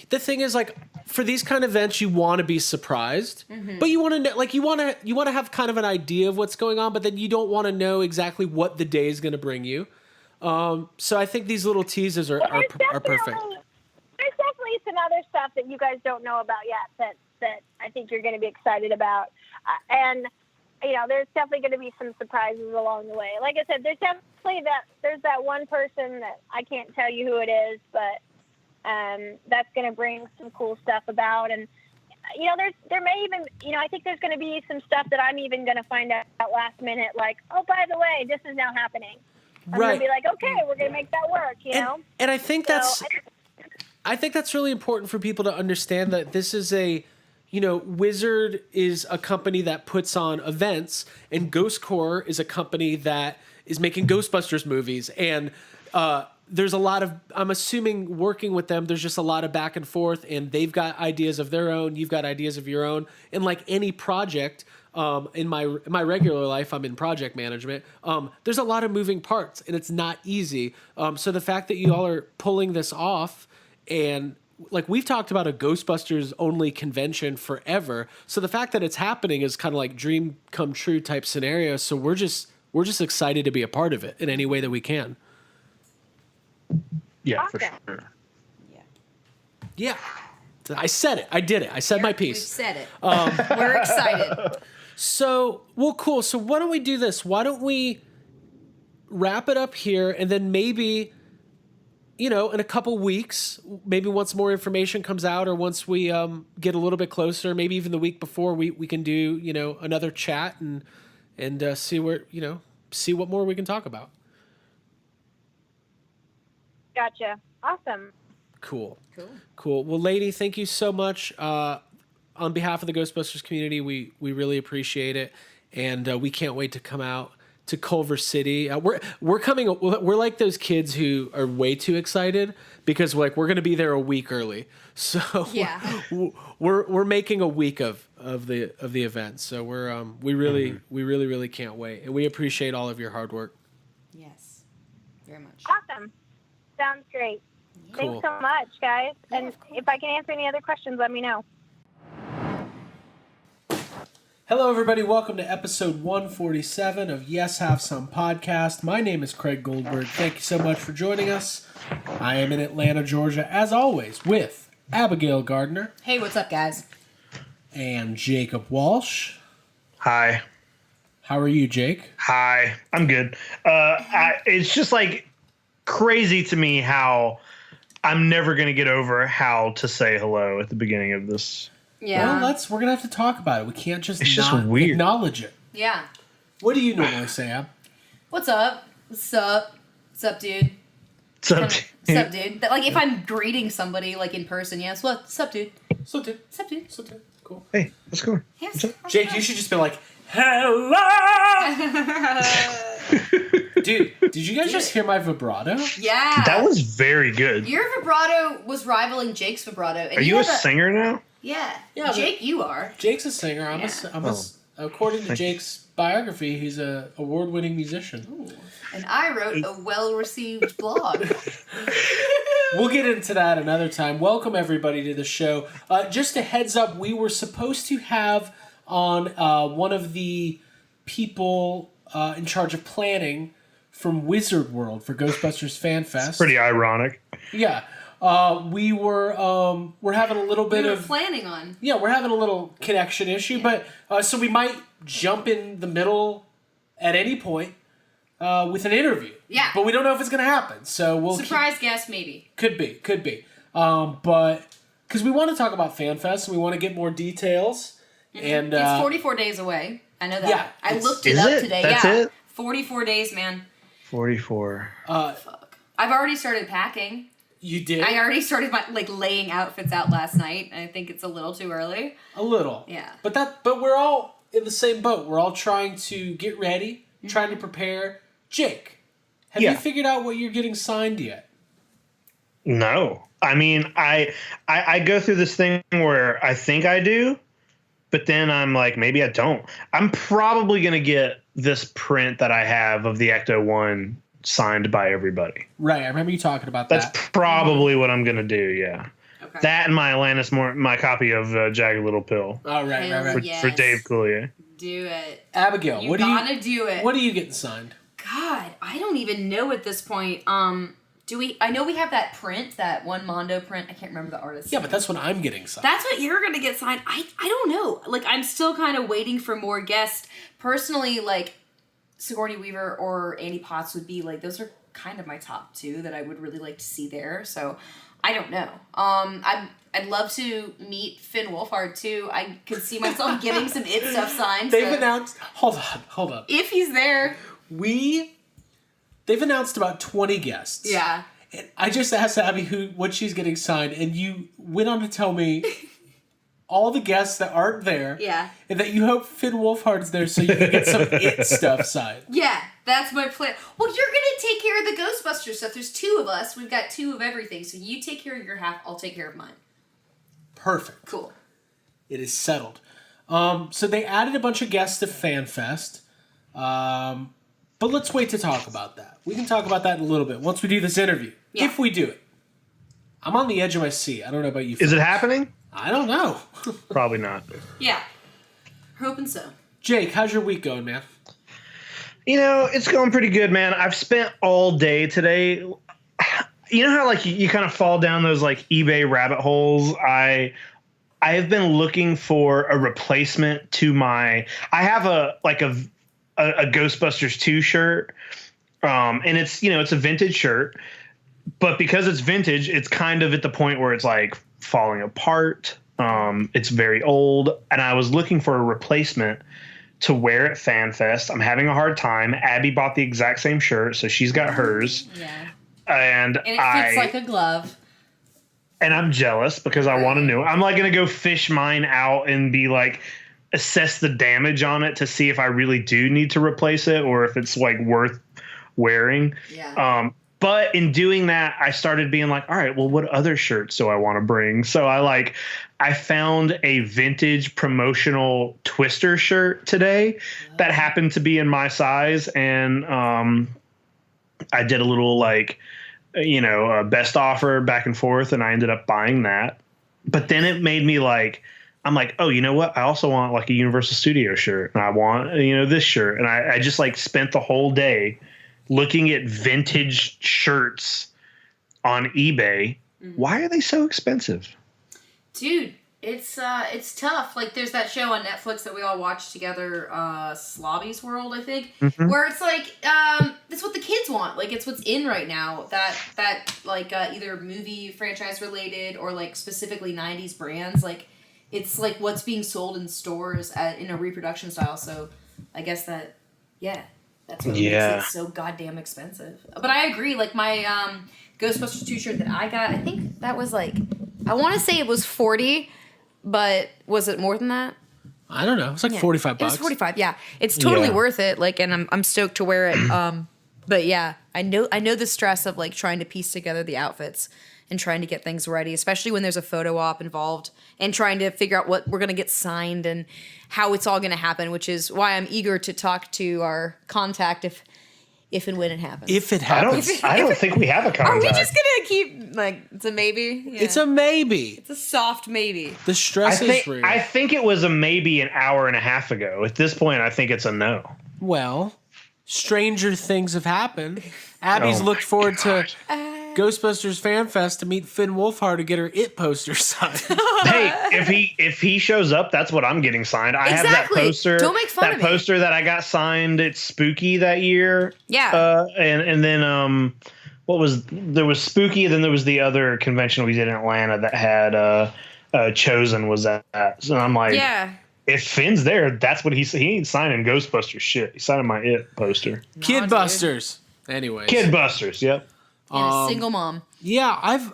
the thing is, like, for these kind of events, you want to be surprised, but you want to know, like, you want to have kind of an idea of what's going on, but then you don't want to know exactly what the day is going to bring you. So I think these little teasers are perfect. There's definitely some other stuff that you guys don't know about yet that I think you're going to be excited about. And, there's definitely going to be some surprises along the way. Like I said, there's that one person that I can't tell you who it is, but that's going to bring some cool stuff about. And, there may even, I think there's going to be some stuff that I'm even going to find out last minute, like, oh, by the way, this is now happening. I'm going to be like, okay, we're going to make that work, And I think I think that's really important for people to understand, that this is Wizard is a company that puts on events, and Ghost Corps is a company that is making Ghostbusters movies. And there's a lot of, I'm assuming, working with them, there's just a lot of back and forth, and they've got ideas of their own, you've got ideas of your own. And like any project, in my regular life, I'm in project management. There's a lot of moving parts, and it's not easy. So the fact that you all are pulling this off, and like, we've talked about a Ghostbusters only convention forever. So the fact that it's happening is kind of like dream come true type scenario. So we're just excited to be a part of it in any way that we can. Yeah, Awesome. for sure. Yeah. I said it. I did it. I said my We've piece. said it. We're excited. So, well, cool. So why don't we do this? Why don't we wrap it up here, and then maybe, in a couple weeks, maybe once more information comes out, or once we get a little bit closer, maybe even the week before, we can do, another chat and see what more we can talk about. Gotcha. Awesome. Cool. Well, lady, thank you so much. On behalf of the Ghostbusters community, we really appreciate it, and we can't wait to come out to Culver City. We're coming. We're like those kids who are way too excited because we're going to be there a week early. So Yeah. we're making a week of the event. So we really can't wait, and we appreciate all of your hard work. Yes. Very much. Awesome. Sounds great. Cool. Thanks so much, guys. And if I can answer any other questions, let me know. Hello, everybody. Welcome to episode 147 of Yes Have Some podcast. My name is Craig Goldberg. Thank you so much for joining us. I am in Atlanta, Georgia, as always, with Abigail Gardner. Hey, what's up, guys? And Jacob Walsh. Hi. How are you, Jake? Hi. I'm good. It's just like crazy to me how I'm never going to get over how to say hello at the beginning of this. Yeah. Well, we're gonna have to talk about it. We can't just It's just not weird. acknowledge it. Yeah. What do you normally say, Ab? What's up? What's up? What's up, dude? So, What's up, dude? Like, if I'm greeting somebody, like, in person, yes. What's up, dude? So dude. What's up, dude? So dude. Cool. hey, what's going on? Yes. Jake, you should just be like, hello! Dude, did you guys just hear my vibrato? Yeah. That was very good. Your vibrato was rivaling Jake's vibrato. And Are you a have singer now? Yeah. Yeah, Jake, you are. Jake's a singer. According to Thank Jake's biography, he's a award-winning musician. Ooh. And I wrote a well-received blog. We'll get into that another time. Welcome, everybody, to the show. Just a heads up, we were supposed to have on one of the people in charge of planning from Wizard World for Ghostbusters Fan Fest. Pretty ironic. Yeah. We're having a little bit of planning on. Yeah, we're having a little connection issue, but so we might jump in the middle at any point with an interview. Yeah. But we don't know if it's going to happen. So we'll Surprise guest, maybe. Could be. But because we want to talk about FanFest and we want to get more details. Mm-hmm. And it's 44 days away. I know that. Yeah, I looked it Is up it? today. That's yeah. it? 44 days, man. 44. Fuck. I've already started packing. You did? I already started laying outfits out last night. I think it's a little too early. A little. Yeah. But we're all in the same boat. We're all trying to get ready, trying to prepare. Jake, have you figured out what you're getting signed yet? No. I mean, I go through this thing where I think I do, but then I'm like, maybe I don't. I'm probably going to get this print that I have of the Ecto 1 signed by everybody. Right. I remember you talking about That's that. That's probably what I'm going to do, yeah. Okay. That and my copy of Jagged Little Pill. Oh, right. Yes. For Dave Coulier. Do it. Abigail, You gotta do it. What are you getting signed? God, I don't even know at this point. I know we have that print, that one Mondo print. I can't remember the artist. Yeah, but that's what I'm getting signed. That's what you're gonna get signed. I don't know. Like, I'm still kind of waiting for more guests. Personally, like, Sigourney Weaver or Annie Potts would be like, those are kind of my top two that I would really like to see there. So I don't know. I'd love to meet Finn Wolfhard too. I could see myself getting some It stuff signed. They've announced. Hold on. If he's there. They've announced about 20 guests. Yeah. And I just asked Abby what she's getting signed, and you went on to tell me all the guests that aren't there. Yeah. And that you hope Finn Wolfhard's there so you can get some It stuff signed. Yeah, that's my plan. Well, you're going to take care of the Ghostbusters stuff. There's two of us. We've got two of everything. So you take care of your half. I'll take care of mine. Perfect. Cool. It is settled. So they added a bunch of guests to FanFest. But let's wait to talk about that. We can talk about that in a little bit once we do this interview. Yeah. If we do it. I'm on the edge of my seat. I don't know about you. Is it happening? I don't know. Probably not. Yeah. Hoping so. Jake, how's your week going, man? You know, it's going pretty good, man. I've spent all day today. You know how like you kind of fall down those like eBay rabbit holes? I have been looking for a replacement to I have a Ghostbusters 2 shirt. And it's a vintage shirt, but because it's vintage, it's kind of at the point where it's like falling apart. It's very old, and I was looking for a replacement to wear at FanFest. I'm having a hard time. Abby bought the exact same shirt, so she's got hers. Yeah. And it fits like a glove. And I'm jealous because I want to know. I'm like going to go fish mine out and be like, assess the damage on it to see if I really do need to replace it or if it's like worth wearing. Yeah. But in doing that, I started being like, all right, well, what other shirts do I want to bring? So I found a vintage promotional Twister shirt today that happened to be in my size. And I did a little best offer back and forth, and I ended up buying that. But then it made me I'm like, oh, you know what? I also want like a Universal Studios shirt, and I want, this shirt. And I just spent the whole day looking at vintage shirts on eBay. Why are they so expensive? Dude, it's tough. Like, there's that show on Netflix that we all watched together, Slobby's World, I think, where it's it's what the kids want. Like, it's what's in right now. That either movie franchise related or specifically 90s brands. Like, it's what's being sold in stores in a reproduction style. So I guess that's what makes it so goddamn expensive. But I agree. Like, my Ghostbusters 2 shirt that I got, I think that was I want to say it was $40, but was it more than that? I don't know. It's like $45. It was $45. Yeah, it's totally worth it. And I'm stoked to wear it. But yeah, I know the stress of trying to piece together the outfits and trying to get things ready, especially when there's a photo op involved, and trying to figure out what we're gonna get signed and how it's all gonna happen. Which is why I'm eager to talk to our contact if and when it happens. If it happens. I don't think we have a contact. Are we just gonna keep it's a maybe? Yeah. It's a maybe. It's a soft maybe. The stress is real. I think it was a maybe an hour and a half ago. At this point, I think it's a no. Well, stranger things have happened. Abby's looked forward to Ghostbusters Fan Fest to meet Finn Wolfhard to get her It poster signed. Hey, if he shows up, that's what I'm getting signed. I have that poster. Don't make fun of me. That poster that I got signed at Spooky that year. Yeah. And then there was Spooky, then there was the other convention we did in Atlanta that had Chosen was at. So I'm like, yeah. If Finn's there, that's what he ain't signing Ghostbusters shit. He's signing my It poster. Kidbusters. Anyways. Kidbusters, yep. And a single mom. Yeah,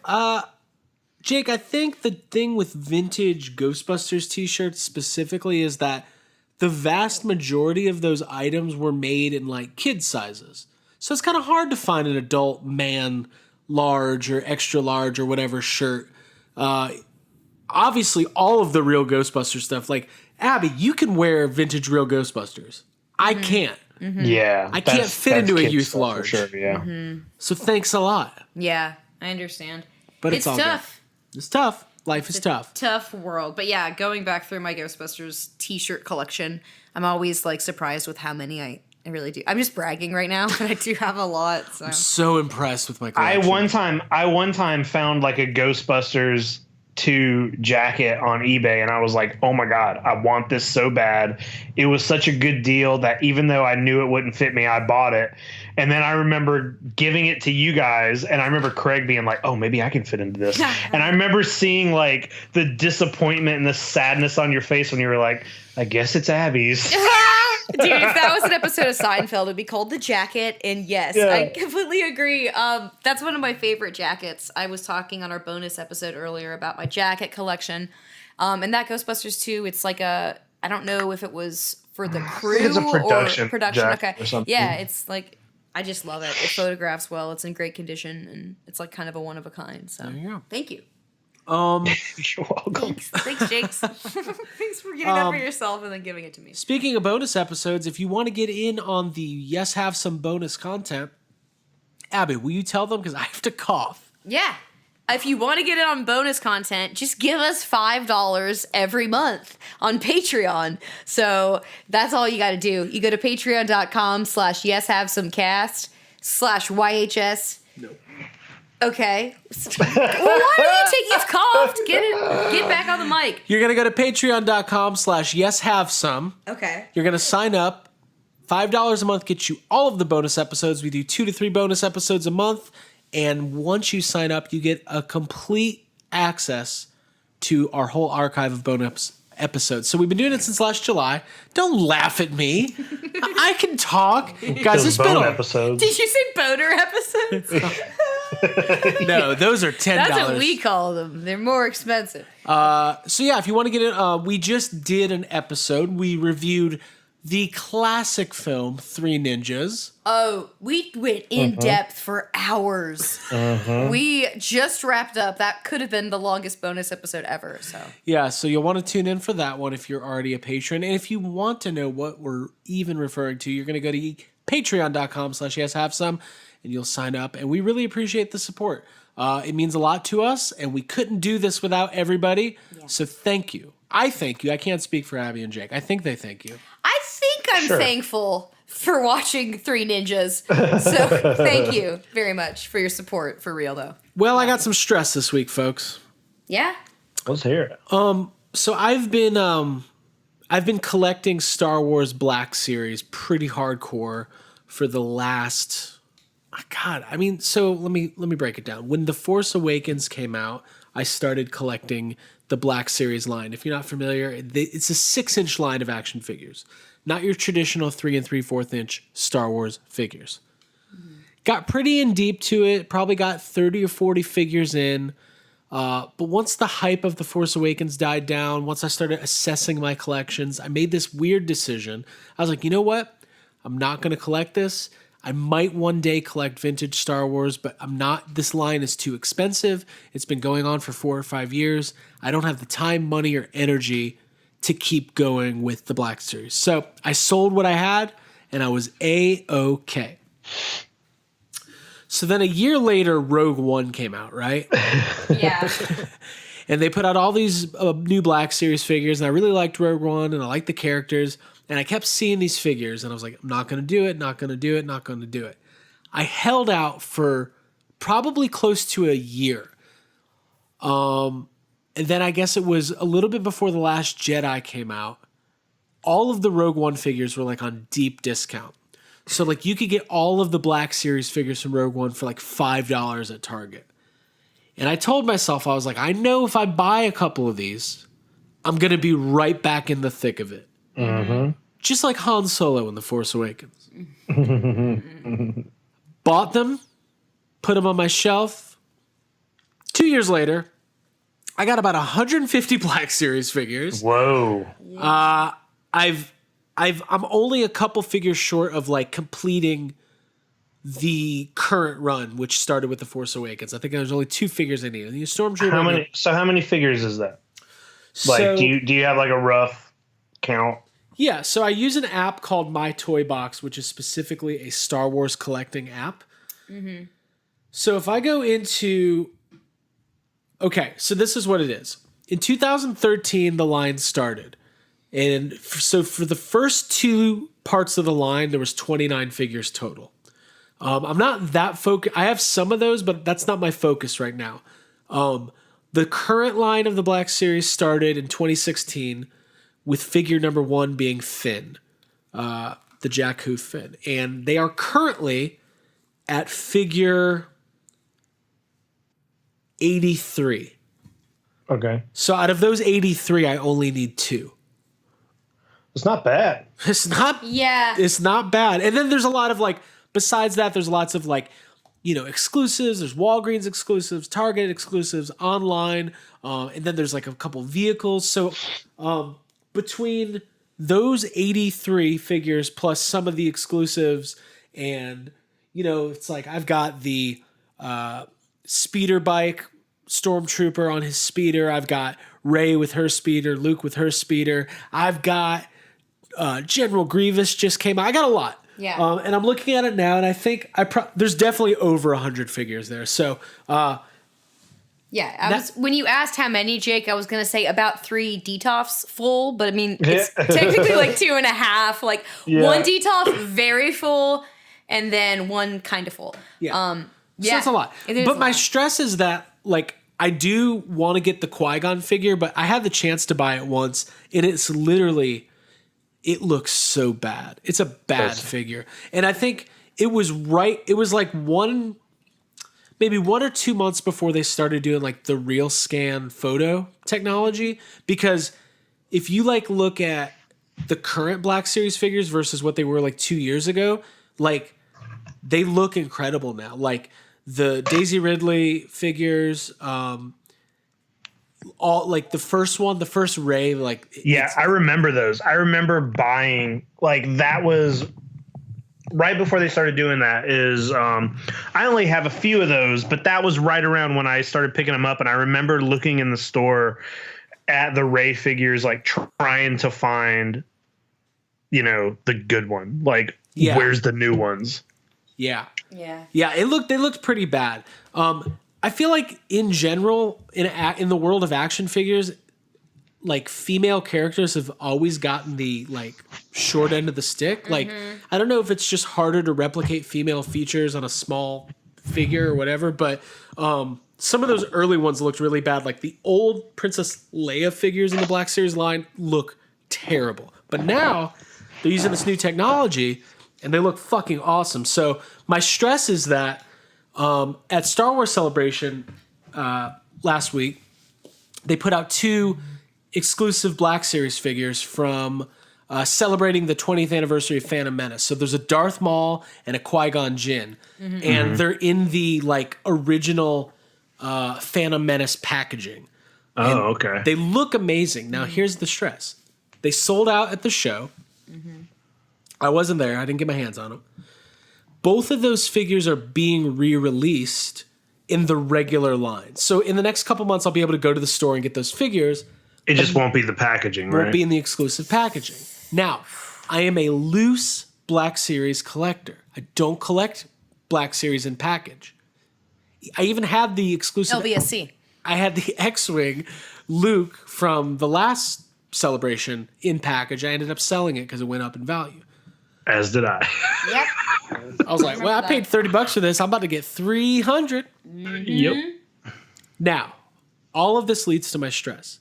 Jake, I think the thing with vintage Ghostbusters t-shirts specifically is that the vast majority of those items were made in kid sizes. So it's kind of hard to find an adult man large or extra large or whatever shirt. Obviously, all of the real Ghostbusters stuff, Abby, you can wear vintage real Ghostbusters. I can't. Mm-hmm. Yeah. I can't fit into a youth large. For sure, yeah. Mm-hmm. So thanks a lot. Yeah, I understand. But it's all tough. Good. It's tough. Life is tough. Tough world. But yeah, going back through my Ghostbusters t-shirt collection, I'm always surprised with how many I really do. I'm just bragging right now, but I do have a lot. So. I'm so impressed with my collection. I one time found a Ghostbusters 2 jacket on eBay, and I was like, oh my God, I want this so bad. It was such a good deal that even though I knew it wouldn't fit me, I bought it. And then I remember giving it to you guys, and I remember Craig being like, oh, maybe I can fit into this. And I remember seeing the disappointment and the sadness on your face when you were like, I guess it's Abby's. Dude, if that was an episode of Seinfeld, it would be called The Jacket. And yes, I completely agree. That's one of my favorite jackets. I was talking on our bonus episode earlier about my jacket collection. And that Ghostbusters 2, it's I don't know if it was for the crew it's a production or production. jacket Okay. or something. Yeah, it's I just love it. It photographs well. It's in great condition. And it's kind of a one of a kind. So there you go. Thank you. You're welcome. Thanks, Jakes. Thanks for getting that for yourself and then giving it to me. Speaking of bonus episodes, if you want to get in on the Yes Have Some bonus content, Abby, will you tell them? Because I have to cough. Yeah. If you want to get in on bonus content, just give us $5 every month on Patreon. So that's all you got to do. You go to patreon.com/yeshavesomecast/YHS. No. Okay. Well, why don't you you've coughed. Get back on the mic. You're going to go to patreon.com/yeshavesome. Okay. You're going to sign up. $5 a month gets you all of the bonus episodes. We do 2 to 3 bonus episodes a month. And once you sign up, you get a complete access to our whole archive of bonus episodes. So we've been doing it since last July. Don't laugh at me. I can talk. Guys, it's been episodes. Did you say boner episodes? No, those are $10. That's what we call them. They're more expensive. So yeah, if you want to get it, we just did an episode. We reviewed the classic film Three Ninjas. Oh, we went in depth for hours. We just wrapped up. That could have been the longest bonus episode ever. So Yeah, so you'll want to tune in for that one if you're already a patron. And if you want to know what we're even referring to, you're going to go to patreon.com/yeshavesome and you'll sign up. And we really appreciate the support. It means a lot to us, and we couldn't do this without everybody. Yeah. So thank you. I thank you. I can't speak for Abby and Jake. I think they thank you. I think I'm thankful for watching Three Ninjas. So thank you very much for your support, for real though. Well, I got some stress this week, folks. Yeah? Let's hear it. So I've been collecting Star Wars Black Series pretty hardcore for the last so let me break it down. When The Force Awakens came out, I started collecting the Black Series line. If you're not familiar, it's a 6-inch line of action figures, not your traditional 3 3/4 inch Star Wars figures. Got pretty in deep to it, probably got 30 or 40 figures in. But once the hype of The Force Awakens died down, once I started assessing my collections, I made this weird decision. I was like, you know what? I'm not going to collect this. I might one day collect vintage Star Wars, but I'm not. This line is too expensive. It's been going on for 4 or 5 years. I don't have the time, money, or energy to keep going with the Black Series. So I sold what I had, and I was A-okay. So then a year later, Rogue One came out, right? Yeah. And they put out all these new Black Series figures, and I really liked Rogue One, and I liked the characters. And I kept seeing these figures, and I was like, I'm not going to do it, not going to do it, not going to do it. I held out for probably close to a year. And then I guess it was a little bit before The Last Jedi came out. All of the Rogue One figures were like on deep discount. So like you could get all of the Black Series figures from Rogue One for like $5 at Target. And I told myself, I was like, I know if I buy a couple of these, I'm going to be right back in the thick of it. Just like Han Solo in The Force Awakens. Bought them, put them on my shelf. 2 years later, I got about 150 Black Series figures. Whoa. I'm only a couple figures short of like completing the current run, which started with The Force Awakens. I think there's only 2 figures I need. The Stormtrooper. How many figures is that? Like, do you have like a rough count? Yeah, so I use an app called My Toy Box, which is specifically a Star Wars collecting app. So if I go into... Okay, so this is what it is. In 2013, the line started. And so for the first 2 parts of the line, there was 29 figures total. I'm not that focused. I have some of those, but that's not my focus right now. The current line of the Black Series started in 2016 with figure number 1 being Finn, the Jakku Finn. And they are currently at figure 83. Okay. So out of those 83, I only need 2. It's not bad. It's not. Yeah. It's not bad. And then there's a lot of like, besides that, there's lots of like, exclusives. There's Walgreens exclusives, Target exclusives, online. And then there's like a couple vehicles. So between those 83 figures plus some of the exclusives and, it's like I've got the speeder bike stormtrooper on his speeder. I've got Rey with her speeder, Luke with her speeder. I've got General Grievous just came out. I got a lot. Yeah. And I'm looking at it now, and I think there's definitely over 100 figures there. So, yeah, when you asked how many, Jake, I was going to say about 3 DTOFs full, but I mean, it's technically like 2.5. Like 1 DTOF very full, and then 1 kind of full. Yeah. So that's a lot. But my stress is that, like, I do want to get the Qui-Gon figure, but I had the chance to buy it once, and it's literally... It looks so bad. It's a bad figure. And I think it was like maybe 1 or 2 months before they started doing like the real scan photo technology. Because if you like look at the current Black Series figures versus what they were like 2 years ago, like they look incredible now. Like the Daisy Ridley figures, all like the first Rey, like yeah, I remember those. I remember buying like that was right before they started doing that. Is I only have a few of those, but that was right around when I started picking them up, and I remember looking in the store at the Rey figures, like trying to find, the good one. Like, where's the new ones? Yeah. Yeah. Yeah, they looked pretty bad. I feel like in general in the world of action figures, like female characters have always gotten the like short end of the stick. Mm-hmm. Like I don't know if it's just harder to replicate female features on a small figure or whatever, but some of those early ones looked really bad. Like the old Princess Leia figures in the Black Series line look terrible. But now they're using this new technology and they look fucking awesome. So my stress is that at Star Wars Celebration last week, they put out 2 exclusive Black Series figures from celebrating the 20th anniversary of Phantom Menace. So there's a Darth Maul and a Qui-Gon Jinn. Mm-hmm. And they're in the like original Phantom Menace packaging. Oh, and okay. They look amazing. Now, here's the stress. They sold out at the show. Mm-hmm. I wasn't there. I didn't get my hands on them. Both of those figures are being re-released in the regular line. So in the next couple months, I'll be able to go to the store and get those figures. It just won't be the packaging, right? Won't be in the exclusive packaging. Now, I am a loose Black Series collector. I don't collect Black Series in package. I even had the exclusive... LBSC. I had the X-Wing Luke from the last celebration in package. I ended up selling it because it went up in value. As did I. Yep. I was like, well, I paid $30 for this. I'm about to get $300. Mm-hmm. Yep. Now, all of this leads to my stress.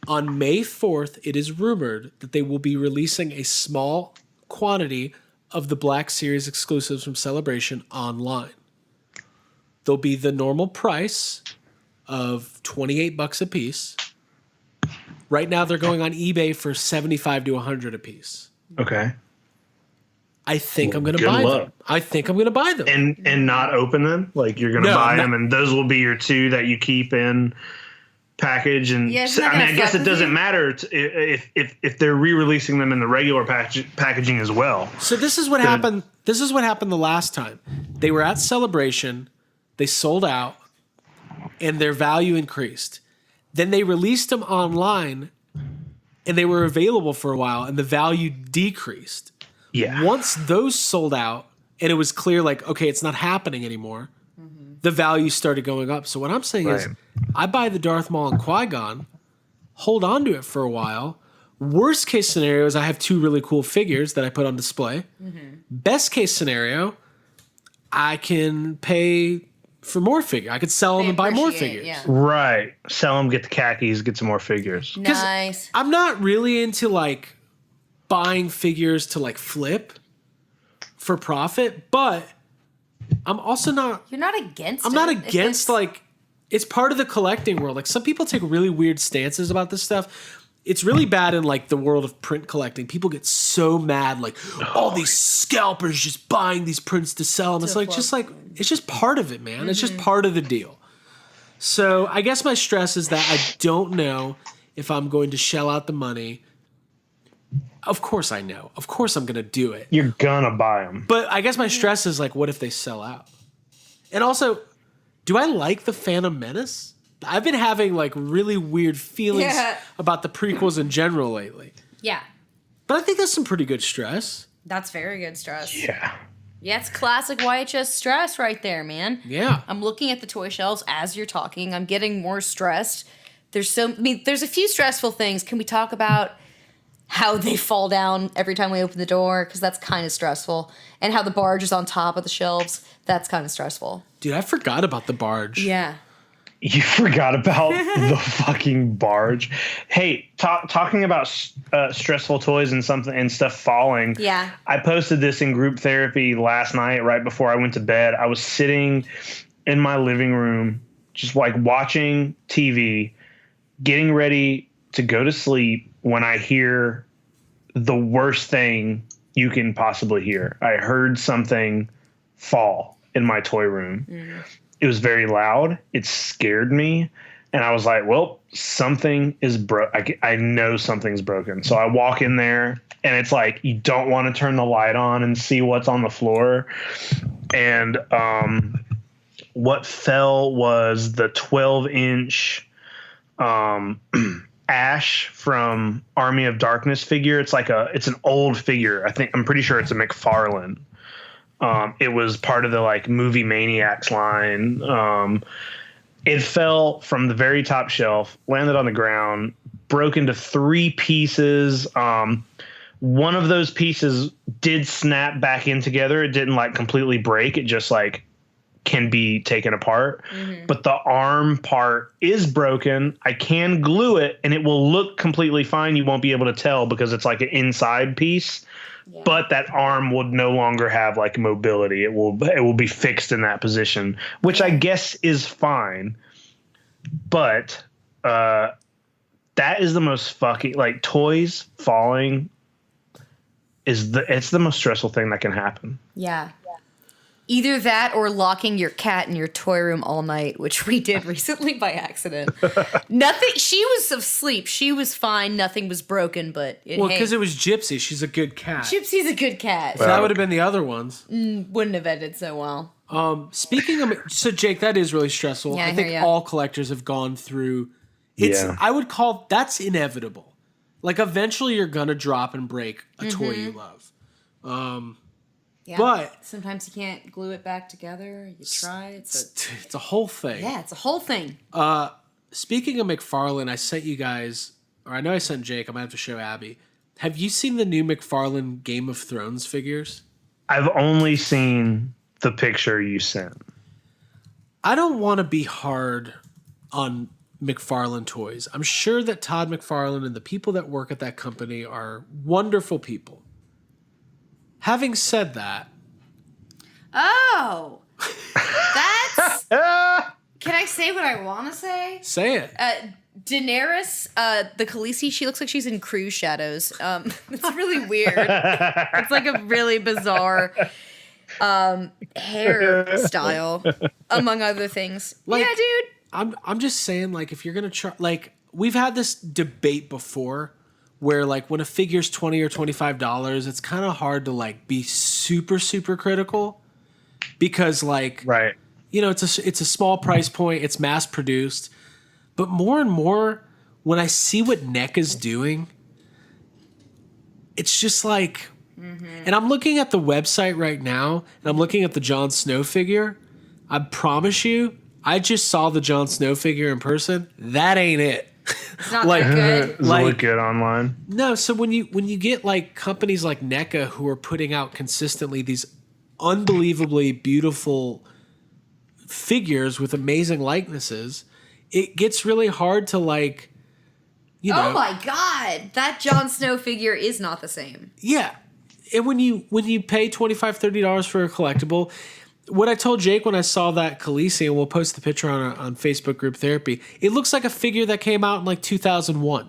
On May 4th, it is rumored that they will be releasing a small quantity of the Black Series exclusives from Celebration online. They'll be the normal price of $28 a piece. Right now, they're going on eBay for $75 to $100 a piece. Okay. I think I'm going to buy them. I think I'm going to buy them. And not open them? Like you're going to buy them and those will be your 2 that you keep in package? And yeah, I guess it doesn't matter if they're re-releasing them in the regular packaging as well. So this is what happened. This is what happened the last time. They were at Celebration. They sold out and their value increased. Then they released them online and they were available for a while and the value decreased. Yeah. Once those sold out and it was clear, like, okay, it's not happening anymore, the value started going up. So what I'm saying is I buy the Darth Maul and Qui-Gon, hold on to it for a while. Worst case scenario is I have 2 really cool figures that I put on display. Mm-hmm. Best case scenario, I can pay for more figures. I could sell them and buy more figures. Yeah. Right. Sell them, get the khakis, get some more figures. Nice. I'm not really into like buying figures to like flip for profit, but I'm also not. You're not against. I'm not against like it's part of the collecting world. Like some people take really weird stances about this stuff. It's really bad in like the world of print collecting. People get so mad, like all these scalpers just buying these prints to sell them. It's like it's just part of it, man. Mm-hmm. It's just part of the deal. So I guess my stress is that I don't know if I'm going to shell out the money. Of course I know. Of course I'm going to do it. You're going to buy them. But I guess my stress is like, what if they sell out? And also, do I like the Phantom Menace? I've been having like really weird feelings about the prequels in general lately. Yeah. But I think that's some pretty good stress. That's very good stress. Yeah. Yeah, it's classic YHS stress right there, man. Yeah. I'm looking at the toy shelves as you're talking. I'm getting more stressed. There's a few stressful things. Can we talk about how they fall down every time we open the door? Because that's kind of stressful. And how the barge is on top of the shelves. That's kind of stressful. Dude, I forgot about the barge. Yeah. You forgot about the fucking barge. Hey, talking about stressful toys and stuff falling. Yeah. I posted this in group therapy last night right before I went to bed. I was sitting in my living room just like watching TV, getting ready to go to sleep when I hear the worst thing you can possibly hear. I heard something fall in my toy room. Mm. it was very loud. It scared me. And I was like, well, something is broke. I know something's broken. So I walk in there and it's like, you don't want to turn the light on and see what's on the floor. And what fell was the 12-inch Ash from Army of Darkness figure. It's an old figure. I'm pretty sure it's a McFarlane. It was part of the like Movie Maniacs line. It fell from the very top shelf, landed on the ground, broke into 3 pieces. One of those pieces did snap back in together. It didn't like completely break. It just like can be taken apart. Mm-hmm. But the arm part is broken. I can glue it and it will look completely fine. You won't be able to tell because it's like an inside piece. Yeah. But that arm would no longer have like mobility. It will be fixed in that position, which I guess is fine. But that is the most fucking like toys falling it's the most stressful thing that can happen. Yeah. Either that or locking your cat in your toy room all night, which we did recently by accident. Nothing. She was asleep. She was fine. Nothing was broken. But because it was Gypsy. She's a good cat. Gypsy's a good cat. So that would have been the other ones. Wouldn't have ended so well. Speaking of, so Jake, that is really stressful. Yeah, I think all collectors have gone through. I would call that's inevitable. Like eventually you're gonna drop and break a toy you love. Yeah, but sometimes you can't glue it back together. You try. It's a whole thing. Yeah, it's a whole thing. Speaking of McFarlane, I sent you guys, or I know I sent Jake. I might have to show Abby. Have you seen the new McFarlane Game of Thrones figures? I've only seen the picture you sent. I don't want to be hard on McFarlane Toys. I'm sure that Todd McFarlane and the people that work at that company are wonderful people. Having said that. Oh. That's... Can I say what I want to say? Say it. Daenerys, the Khaleesi, she looks like she's in Cruise Shadows. It's really weird. It's like a really bizarre hairstyle, among other things. Like, yeah, dude. I'm just saying, like, if you're gonna try, like, we've had this debate before, where like when a figure's $20 or $25, it's kind of hard to like be super super critical, because like you know it's a small price point, it's mass produced, but more and more when I see what NECA's doing, it's just like, and I'm looking at the website right now, and I'm looking at the Jon Snow figure. I promise you, I just saw the Jon Snow figure in person. That ain't it. It's not that good. Does it look good online? No, so when you get like companies like NECA who are putting out consistently these unbelievably beautiful figures with amazing likenesses, it gets really hard to like, you know. Oh my God, that Jon Snow figure is not the same. Yeah, and when you pay $25-$30 for a collectible. What I told Jake when I saw that Khaleesi, and we'll post the picture on Facebook group Therapy, it looks like a figure that came out in like 2001.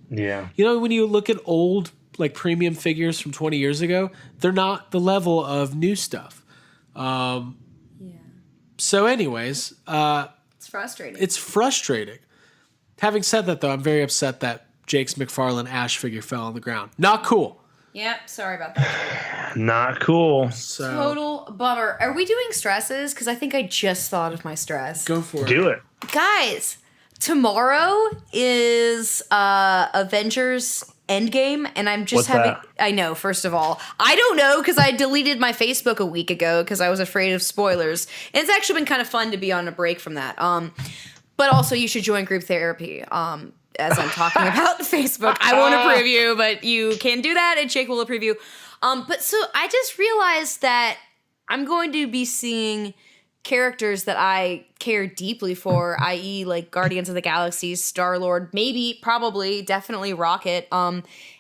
Yeah. You know, when you look at old like premium figures from 20 years ago, they're not the level of new stuff. Yeah. So anyways. It's frustrating. It's frustrating. Having said that, though, I'm very upset that Jake's McFarlane Ash figure fell on the ground. Not cool. Yep, sorry about that. Not cool. So, total bummer. Are we doing stresses? Because I think I just thought of my stress. Go for it. Do it. Guys, tomorrow is Avengers Endgame, and I'm just I know, first of all. I don't know, because I deleted my Facebook a week ago because I was afraid of spoilers. And it's actually been kind of fun to be on a break from that. But also, you should join group therapy. As I'm talking about Facebook. I won't approve you, but you can do that, and Jake will approve you. But so I just realized that I'm going to be seeing characters that I care deeply for, i.e. like Guardians of the Galaxy, Star-Lord, maybe, probably, definitely Rocket,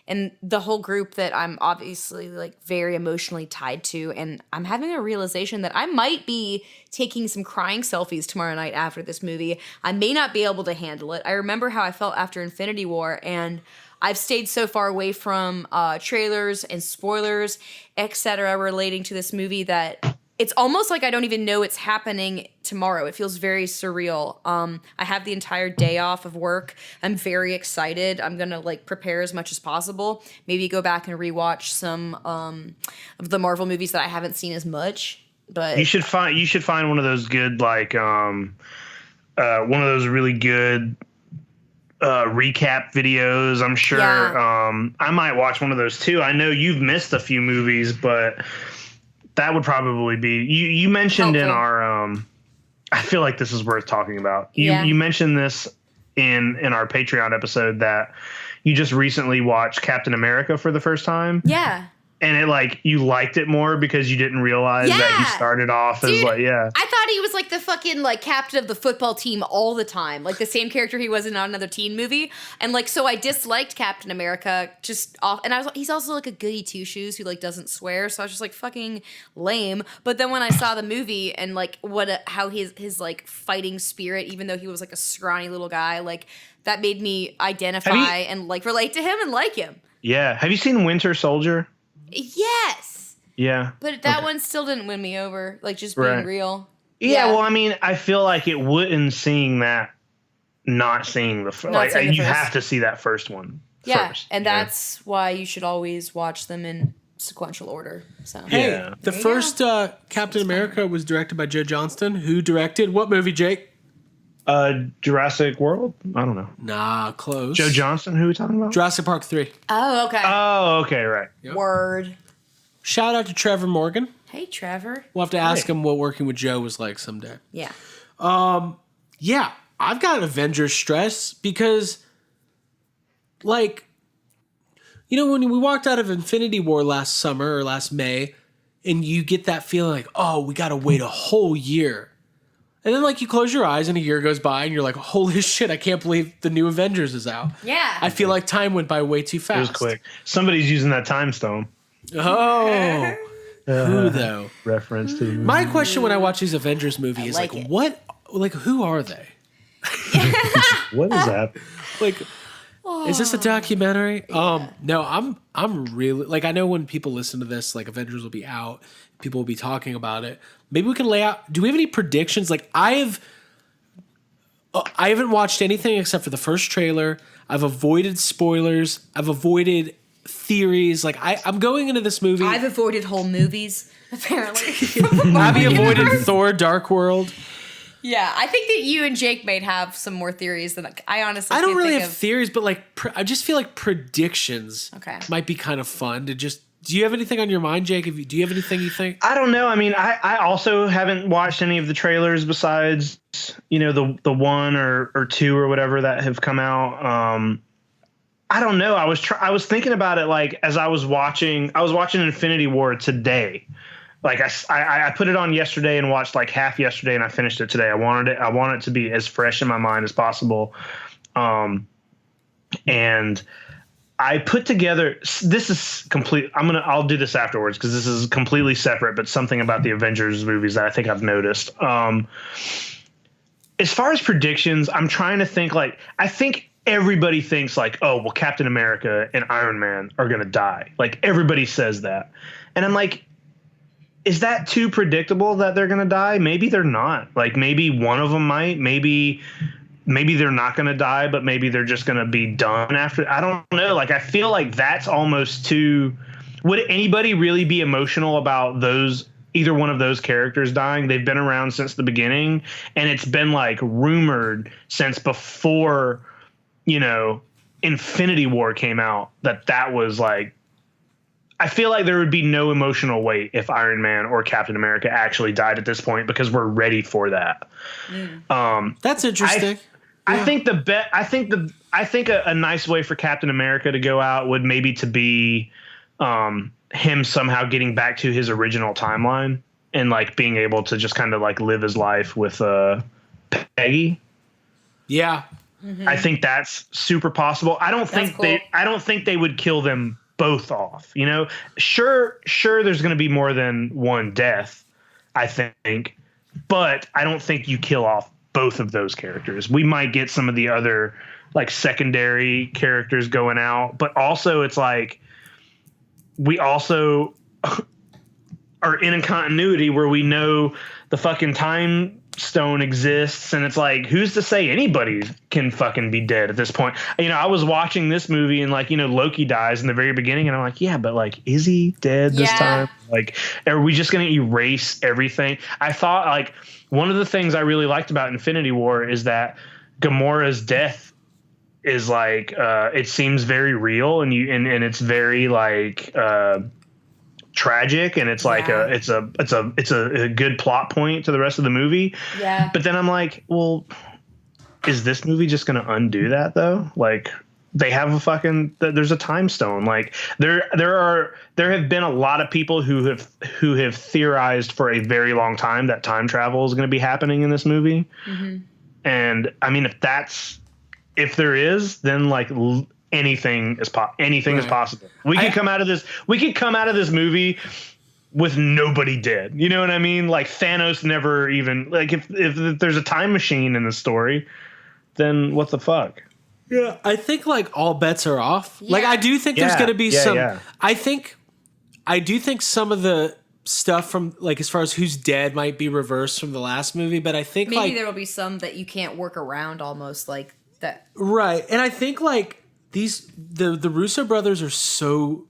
and the whole group that I'm obviously like very emotionally tied to. And I'm having a realization that I might be taking some crying selfies tomorrow night after this movie. I may not be able to handle it. I remember how I felt after Infinity War, and I've stayed so far away from trailers and spoilers, etc., relating to this movie that it's almost like I don't even know it's happening tomorrow. It feels very surreal. I have the entire day off of work. I'm very excited. I'm gonna like prepare as much as possible. Maybe go back and rewatch some of the Marvel movies that I haven't seen as much. But you should find one of those good like one of those really good recap videos. I'm sure I might watch one of those too. I know you've missed a few movies, but that would probably be you mentioned helpful. In our I feel like this is worth talking about. You mentioned this in our Patreon episode that you just recently watched Captain America for the first time. Yeah. And it like you liked it more because you didn't realize that he started off as like I thought he was like the fucking like captain of the football team all the time, like the same character he was in another teen movie, and like so I disliked Captain America just off, and I was he's also like a goody two shoes who like doesn't swear, so I was just like fucking lame. But then when I saw the movie and like how his like fighting spirit, even though he was like a scrawny little guy, like that made me identify and like relate to him and like him. Yeah, have you seen Winter Soldier? Yes. Yeah. But that one still didn't win me over, like just being real. Yeah, well, I mean, I feel like it wouldn't seeing that, not seeing the first. You have to see that first one first. And that's why you should always watch them in sequential order. So hey, the first Captain America was directed by Joe Johnston. Who directed what movie, Jake? Jurassic World? I don't know. Nah, close. Joe Johnston, who are we talking about? Jurassic Park 3. Oh, okay. Oh, okay, right. Yep. Word. Shout out to Trevor Morgan. Hey, Trevor. We'll have to ask him what working with Joe was like someday. Yeah. Yeah, I've got Avengers stress because, like, you know, when we walked out of Infinity War last summer or last May, and you get that feeling like, oh, we got to wait a whole year. And then, like, you close your eyes and a year goes by and you're like, holy shit, I can't believe the new Avengers is out. Yeah. I feel like time went by way too fast. It was quick. Somebody's using that time stone. Oh. Who, though? Reference to the movie. My question when I watch these Avengers movies is, like what? Like, who are they? What is that? Like, is this a documentary? Yeah. No, I'm really, like, I know when people listen to this, like, Avengers will be out. People will be talking about it. Maybe we can lay out. Do we have any predictions? Like, I haven't watched anything except for the first trailer. I've avoided spoilers. I've avoided theories. Like, I'm going into this movie. I've avoided whole movies, apparently. Have you avoided Thor: Dark World? Yeah, I think that you and Jake might have some more theories than I honestly. I don't really think have theories, but like, I just feel like predictions might be kind of fun to just. Do you have anything on your mind, Jake? Do you have anything you think? I don't know. I mean, I also haven't watched any of the trailers besides, you know, the one or two or whatever that have come out. I don't know. I was thinking about it like as I was watching Infinity War today. Like I put it on yesterday and watched like half yesterday and I finished it today. I want it to be as fresh in my mind as possible. And I put together, this is complete. I'll do this afterwards because this is completely separate, but something about the Avengers movies that I think I've noticed. As far as predictions, I'm trying to think like, I think everybody thinks like, oh, well, Captain America and Iron Man are going to die. Like everybody says that. And I'm like, is that too predictable that they're going to die? Maybe they're not. Like maybe one of them might, maybe they're not going to die, but maybe they're just going to be done after. I don't know. Like, I feel like that's almost too. Would anybody really be emotional about either one of those characters dying? They've been around since the beginning, and it's been like rumored since before, you know, Infinity War came out that was like. I feel like there would be no emotional weight if Iron Man or Captain America actually died at this point because we're ready for that. That's interesting. I think a nice way for Captain America to go out would maybe to be him somehow getting back to his original timeline and like being able to just kind of like live his life with Peggy. Yeah. Mm-hmm. I think that's super possible. I don't think they would kill them both off, you know. Sure there's going to be more than one death, I think, but I don't think you kill off both of those characters. We might get some of the other like secondary characters going out, but also it's like we also are in a continuity where we know the fucking time stone exists, and it's like, who's to say anybody can fucking be dead at this point? You know, I was watching this movie and like, you know, Loki dies in the very beginning, and I'm like, yeah, but like, is he dead this time? Like, are we just going to erase everything? I thought like one of the things I really liked about Infinity War is that Gamora's death is like, it seems very real, and it's very like, tragic, and it's like it's a good plot point to the rest of the movie. Yeah. But then I'm like, well, is this movie just going to undo that though? Like, they have a fucking there's a time stone. Like there have been a lot of people who have theorized for a very long time that time travel is going to be happening in this movie. Mm-hmm. And I mean, if there is, then like anything is possible. We could come out of this movie with nobody dead. You know what I mean? Like Thanos never even, like, if there's a time machine in the story, then what the fuck? Yeah, I think like all bets are off. Yeah. Like I do think there's going to be some. Yeah. I do think some of the stuff from like as far as who's dead might be reversed from the last movie, but I think maybe there will be some that you can't work around, almost like that. Right, and I think like the Russo brothers are so,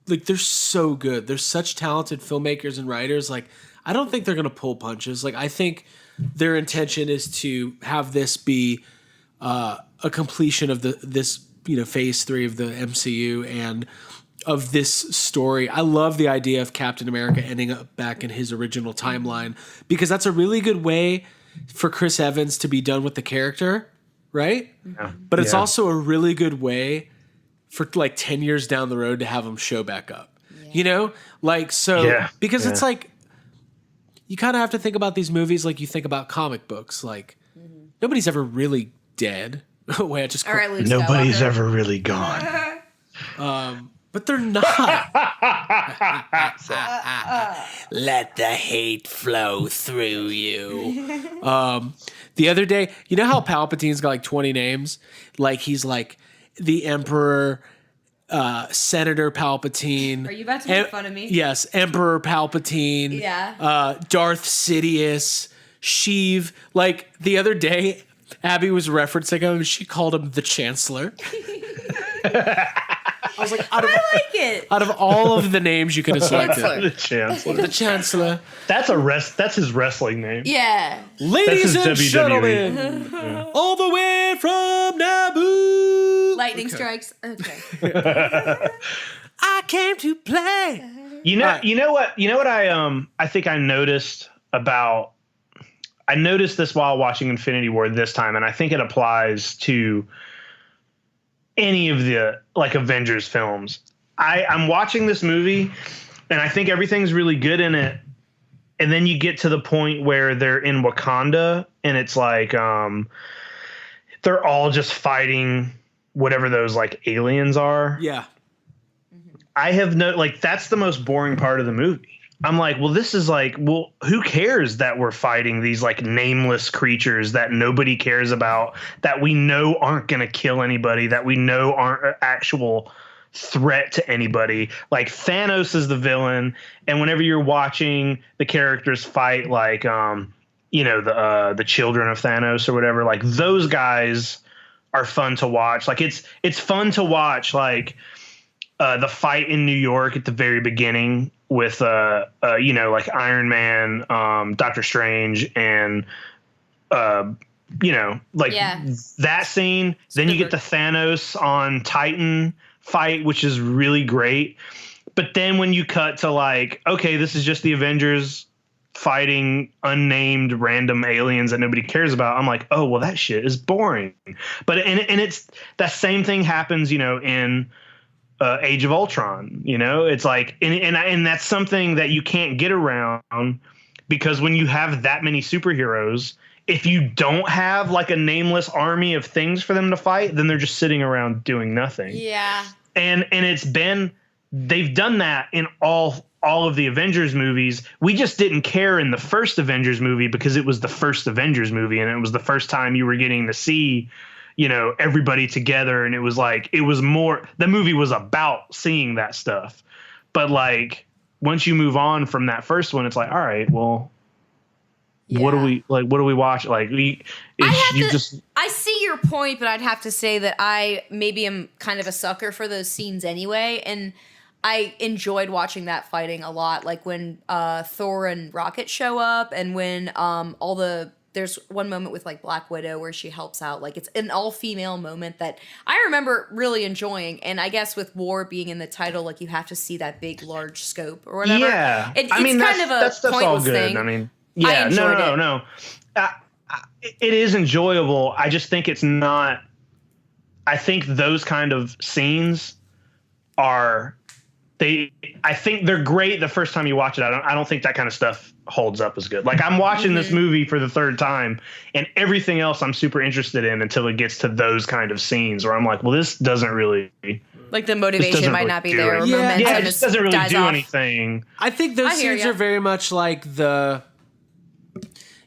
like, they're so good. They're such talented filmmakers and writers. Like, I don't think they're going to pull punches. Like, I think their intention is to have this be a completion of this phase 3 of the MCU and of this story. I love the idea of Captain America ending up back in his original timeline, because that's a really good way for Chris Evans to be done with the character. Right? Yeah. But it's also a really good way for like 10 years down the road to have him show back up. Yeah. You know? Like, so, because it's like, you kind of have to think about these movies like you think about comic books. Like, nobody's ever really dead. Wait, I just nobody's ever really gone. But they're not. Let the hate flow through you. The other day, you know how Palpatine's got like 20 names? Like he's like the Emperor, Senator Palpatine. Are you about to make fun of me? Yes, Emperor Palpatine. Yeah. Darth Sidious, Sheev. Like the other day, Abby was referencing him and she called him the Chancellor. I was like, I like it. Out of all of the names you could have selected, the Chancellor. The Chancellor. That's his wrestling name. Yeah. Ladies and gentlemen, all the way from Naboo. Lightning strikes. Okay. I came to play. You know what I think I noticed about. I noticed this while watching Infinity War this time, and I think it applies to any of the like Avengers films. I'm watching this movie and I think everything's really good in it. And then you get to the point where they're in Wakanda and it's like, they're all just fighting whatever those like aliens are. Yeah. I have that's the most boring part of the movie. I'm like, well, this is like, well, who cares that we're fighting these like nameless creatures that nobody cares about, that we know aren't going to kill anybody, that we know aren't an actual threat to anybody. Like Thanos is the villain. And whenever you're watching the characters fight, like, the children of Thanos or whatever, like those guys are fun to watch. Like it's fun to watch, like, the fight in New York at the very beginning with like Iron Man, Doctor Strange, and that scene. Then you get the Thanos on Titan fight, which is really great. But then when you cut to like, okay, this is just the Avengers fighting unnamed random aliens that nobody cares about, I'm like, oh well, that shit is boring. But and it's that same thing happens, in Age of Ultron, it's like, and that's something that you can't get around, because when you have that many superheroes, if you don't have like a nameless army of things for them to fight, then they're just sitting around doing nothing. Yeah. And they've done that in all of the Avengers movies. We just didn't care in the first Avengers movie because it was the first Avengers movie and it was the first time you were getting to see everybody together, and it was like, it was more, the movie was about seeing that stuff. But like once you move on from that first one, it's like, all right, well, what do we watch? Like, I see your point, but I'd have to say that I maybe am kind of a sucker for those scenes anyway, and I enjoyed watching that fighting a lot. Like when Thor and Rocket show up, and when there's one moment with like Black Widow where she helps out. Like it's an all-female moment that I remember really enjoying. And I guess with War being in the title, like you have to see that big, large scope or whatever. Yeah, it's kind of a that's pointless all good. thing. I mean, yeah, no. It is enjoyable. I just think it's not. I think those kind of scenes are. I think they're great the first time you watch it. I don't think that kind of stuff holds up as good. Like I'm watching this movie for the third time, and everything else I'm super interested in until it gets to those kind of scenes where I'm like, well, this doesn't really. Like the motivation might not be there. Or momentum it just doesn't really do anything. I think those scenes are very much like the.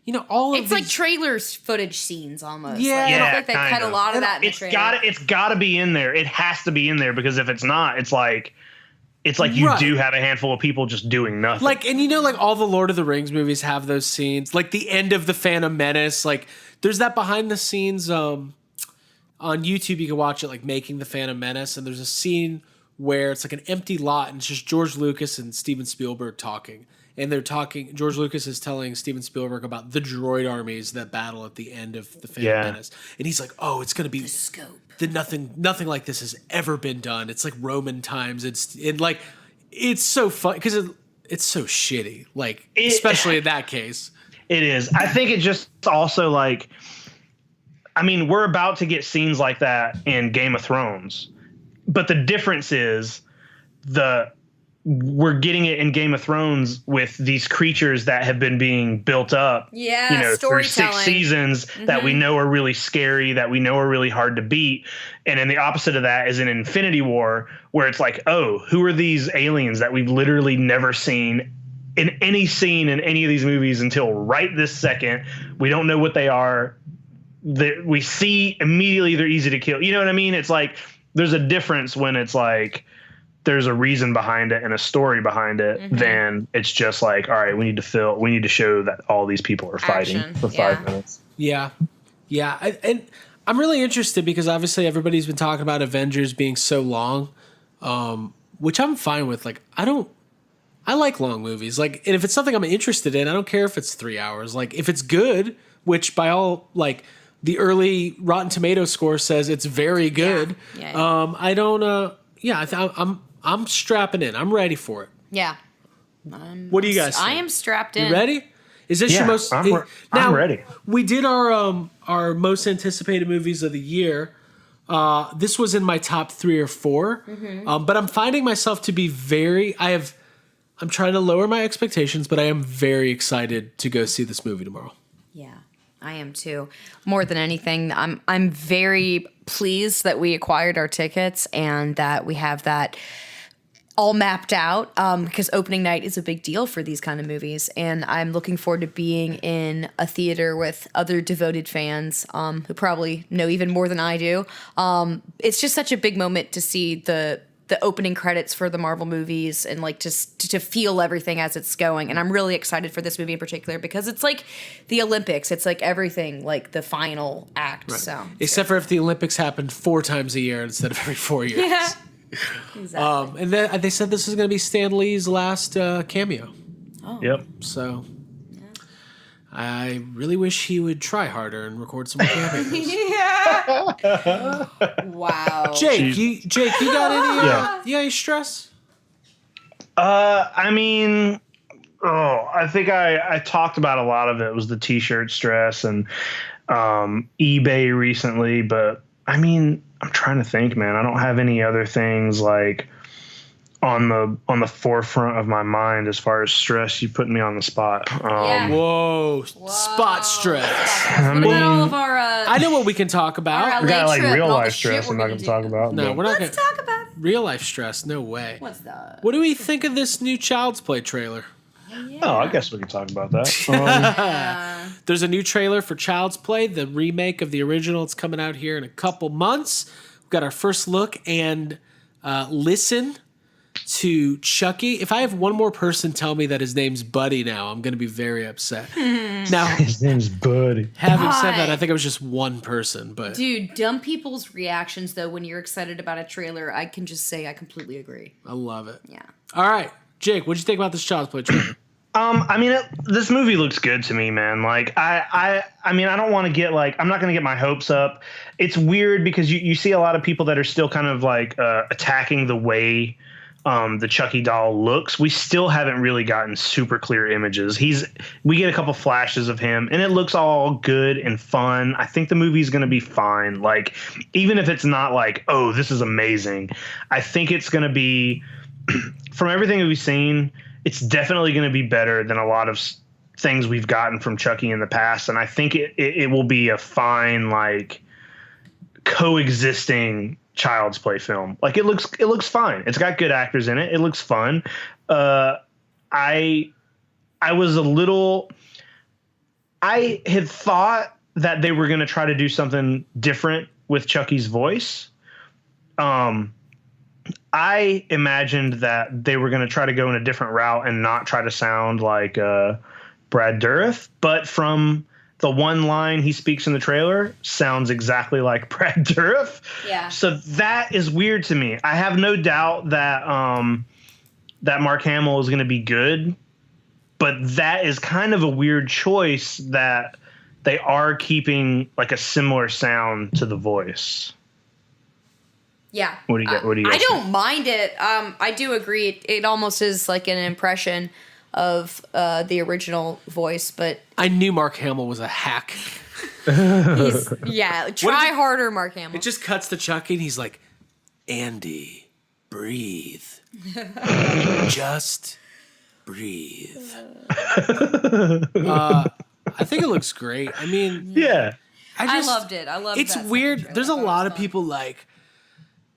It's like trailers footage scenes almost. Yeah, like, I feel like they cut a lot of that in the trailer. It's got to be in there. It has to be in there because if it's not, it's like you do have a handful of people just doing nothing. Like, and like all the Lord of the Rings movies have those scenes. Like the end of the Phantom Menace. Like there's that behind the scenes on YouTube. You can watch it, like Making the Phantom Menace, and there's a scene where it's like an empty lot and it's just George Lucas and Steven Spielberg talking. And they're talking. George Lucas is telling Steven Spielberg about the droid armies that battle at the end of the Phantom Menace, and he's like, "Oh, it's going to be the scope. Nothing like this has ever been done. It's like Roman times. It's so fun because it's so shitty. Like especially in that case, it is. I think it just also like. I mean, we're about to get scenes like that in Game of Thrones, but the difference is we're getting it in Game of Thrones with these creatures that have been being built up, through 6 seasons that we know are really scary, that we know are really hard to beat. And then the opposite of that is in Infinity War, where it's like, oh, who are these aliens that we've literally never seen in any scene in any of these movies until right this second? We don't know what they are. We see immediately they're easy to kill. You know what I mean? It's like there's a difference when it's like there's a reason behind it and a story behind it, then it's just like, all right, we need to show that all these people are fighting for 5 minutes. Yeah. And I'm really interested because obviously everybody's been talking about Avengers being so long, which I'm fine with. Like, I like long movies. Like, and if it's something I'm interested in, I don't care if it's 3 hours. Like, if it's good, which by all, like, the early Rotten Tomato score says it's very good. I'm strapping in. I'm ready for it. Yeah. What do you guys think? I am strapped in. You ready? Is this your most? I'm ready. We did our most anticipated movies of the year. This was in my top 3 or 4, but I'm finding myself to be I'm trying to lower my expectations, but I am very excited to go see this movie tomorrow. Yeah, I am too. More than anything, I'm very pleased that we acquired our tickets and that we have that all mapped out, because opening night is a big deal for these kind of movies, and I'm looking forward to being in a theater with other devoted fans who probably know even more than I do. It's just such a big moment to see the opening credits for the Marvel movies and like just to feel everything as it's going. And I'm really excited for this movie in particular because it's like the Olympics. It's like everything, like the final act. Right. So except for if the Olympics happened 4 times a year instead of every 4 years. Yeah. Exactly. And then they said this is going to be Stan Lee's last cameo. Oh. Yep. So I really wish he would try harder and record some more cameos. Yeah. Wow. Jake, you got any stress? I mean, I think I talked about a lot of it. It was the t-shirt stress and eBay recently, but I mean, I'm trying to think, man. I don't have any other things like on the forefront of my mind as far as stress. You putting me on the spot. Whoa, spot stress. I mean, all of our, I know what we can talk about. We got like real life stress. I'm not going to talk about. No, we're not going to talk about it. Real life stress. No way. What's that? What do we think of this new Child's Play trailer? Oh, I guess we can talk about that. There's a new trailer for Child's Play, the remake of the original. It's coming out here in a couple months. We've got our first look and listen. to Chucky. If I have one more person tell me that his name's Buddy now, I'm going to be very upset. Now, His name's Buddy. having said that, I think it was just one person, but Dude, dumb people's reactions though when you're excited about a trailer, I can just say I completely agree. I love it. Yeah. All right, Jake, what'd you think about this Child's Play trailer? I mean, this movie looks good to me, man. Like, I mean, I don't want to get like, I'm not going to get my hopes up. It's weird because you see a lot of people that are still kind of like attacking the way the Chucky doll looks. We still haven't really gotten super clear images. We get a couple flashes of him, and it looks all good and fun. I think the movie's going to be fine. Like, even if it's not like, oh, this is amazing, I think it's going to be, from everything that we've seen, it's definitely going to be better than a lot of things we've gotten from Chucky in the past. And I think it will be a fine, like, coexisting Child's Play film. Like, it looks fine. It's got good actors in it. It looks fun. I had thought that they were going to try to do something different with Chucky's voice. I imagined that they were going to try to go in a different route and not try to sound like Brad Dourif, but from the one line he speaks in the trailer sounds exactly like Brad Dourif. Yeah. So that is weird to me. I have no doubt that that Mark Hamill is going to be good, but that is kind of a weird choice that they are keeping like a similar sound to the voice. Yeah. What do you get? I don't mind it. I do agree. It almost is like an impression of the original voice, but I knew Mark Hamill was a hack. try harder, Mark Hamill. It just cuts to Chucky, and he's like, Andy, breathe. Just breathe. I think it looks great. I mean, yeah. I loved it. I loved it. It's weird. There's a lot of people like,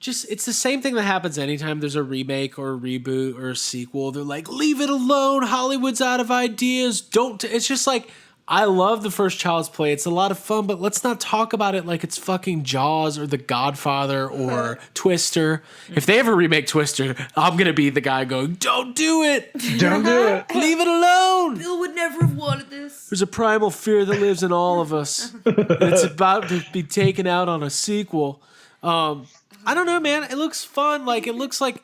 it's the same thing that happens anytime there's a remake or a reboot or a sequel. They're like, leave it alone. Hollywood's out of ideas. It's just like, I love the first Child's Play. It's a lot of fun, but let's not talk about it like it's fucking Jaws or The Godfather or Twister. If they ever remake Twister, I'm going to be the guy going, don't do it. Don't do it. Leave it alone. Bill would never have wanted this. There's a primal fear that lives in all of us. And it's about to be taken out on a sequel. I don't know, man. It looks fun. Like, it looks like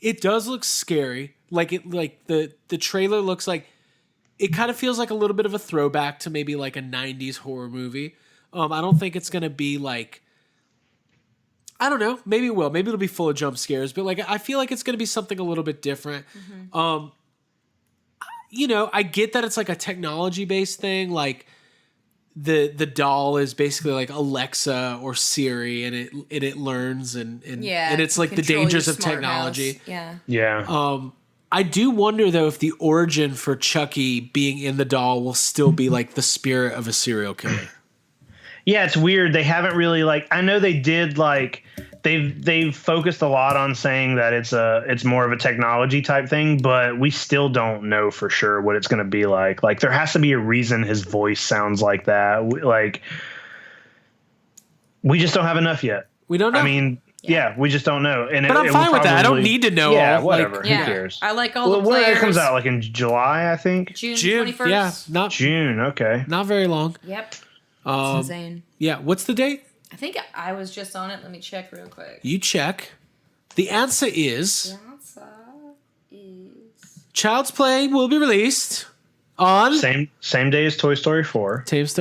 it does look scary. Like the trailer looks like it kind of feels like a little bit of a throwback to maybe like a 90s horror movie. I don't think it's going to be like, I don't know. Maybe it will. Maybe it'll be full of jump scares, but like, I feel like it's going to be something a little bit different. Mm-hmm. You know, I get that it's like a technology based thing. Like, the doll is basically like Alexa or Siri, and it learns and it's like the dangers of technology. House. Yeah. I do wonder though if the origin for Chucky being in the doll will still be like the spirit of a serial killer. Yeah, it's weird. They haven't really like. I know they did like. They've focused a lot on saying that it's more of a technology type thing, but we still don't know for sure what it's going to be like. Like, there has to be a reason his voice sounds like that. We just don't have enough yet. We don't know. I mean, yeah, we just don't know. And but I'm fine with that. I don't need to know. Yeah, whatever. Who cares? I like all the when players. it comes out, like in July, I think. June 21st. Yeah, not June. Okay, not very long. Yep. It's insane. Yeah. What's the date? I think I was just on it. Let me check real quick. You check. The answer is Child's Play will be released on same day as Toy Story 4. It's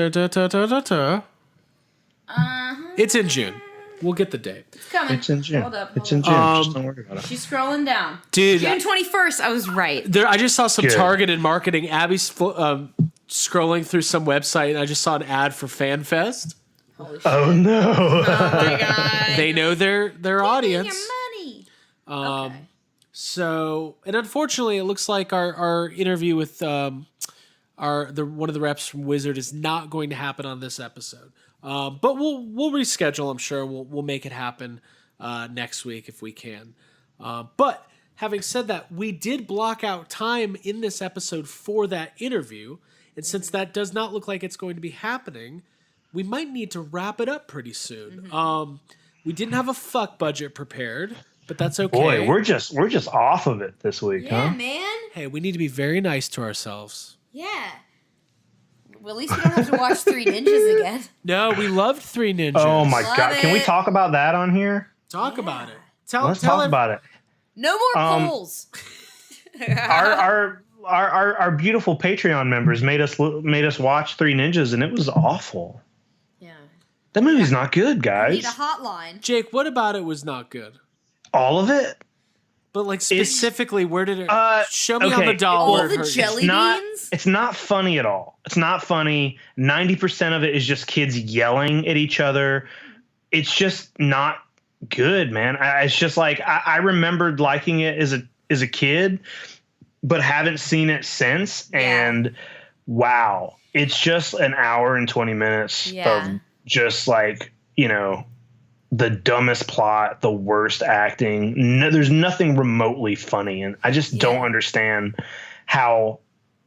in June. We'll get the date. It's coming. It's in June. Hold up. It's in June. Just don't worry about it. She's scrolling down. Dude, June 21st. I was right. I just saw some Good. targeted marketing. Abby's scrolling through some website, and I just saw an ad for FanFest. Holy shit. Oh no! Oh my god! They know their audience. Your money. Okay. So, and unfortunately, it looks like our interview with one of the reps from Wizard is not going to happen on this episode. But we'll reschedule. I'm sure we'll make it happen next week if we can. But having said that, we did block out time in this episode for that interview, and since that does not look like it's going to be happening, we might need to wrap it up pretty soon. We didn't have a fuck budget prepared. but that's okay. Boy, we're just off of it this week, Yeah, huh? man. Hey, we need to be very nice to ourselves. Yeah. Well, at least we don't have to watch Three Ninjas again. No, we loved Three Ninjas. Oh my Love god! Can we it. talk about that on here? Talk about it. Let's talk about it. No more polls. Our beautiful Patreon members made us watch Three Ninjas, and it was awful. Yeah. That movie's not good, Need guys. a hotline. Jake, what about it was not good? All of it. But like specifically, where did it? Show me on okay, the doll. All where it the hurt. jelly It's not. beans? It's not funny at all. It's not funny. 90% of it is just kids yelling at each other. It's just not good, man. It's just like I remembered liking it as a kid, but haven't seen it since. Yeah. And wow, it's just an hour and 20 minutes Yeah. of just like, the dumbest plot, the worst acting. No, there's nothing remotely funny, and I just don't understand how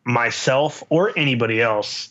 myself or anybody else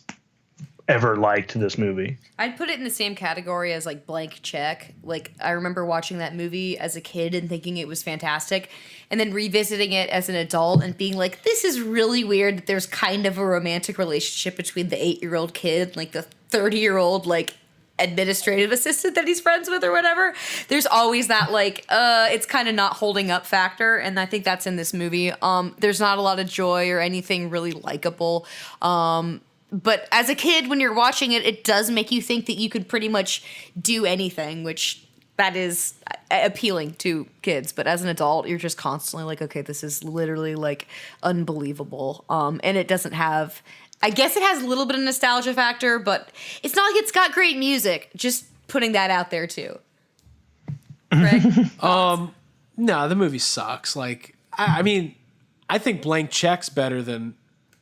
ever liked this movie. I'd put it in the same category as like Blank Check. Like I remember watching that movie as a kid and thinking it was fantastic, and then revisiting it as an adult and being like, this is really weird that there's kind of a romantic relationship between the 8-year-old kid and like the 30-year-old like administrative assistant that he's friends with or whatever. There's always that like it's kind of not holding up factor, and I think that's in this movie. There's not a lot of joy or anything really likable. But as a kid, when you're watching it, it does make you think that you could pretty much do anything, which that is appealing to kids. But as an adult, you're just constantly like, okay, this is literally like unbelievable. And it doesn't have, I guess it has a little bit of nostalgia factor, but it's not like it's got great music. Just putting that out there too. Craig? No, the movie sucks. Like, I mean, I think Blank Check's better than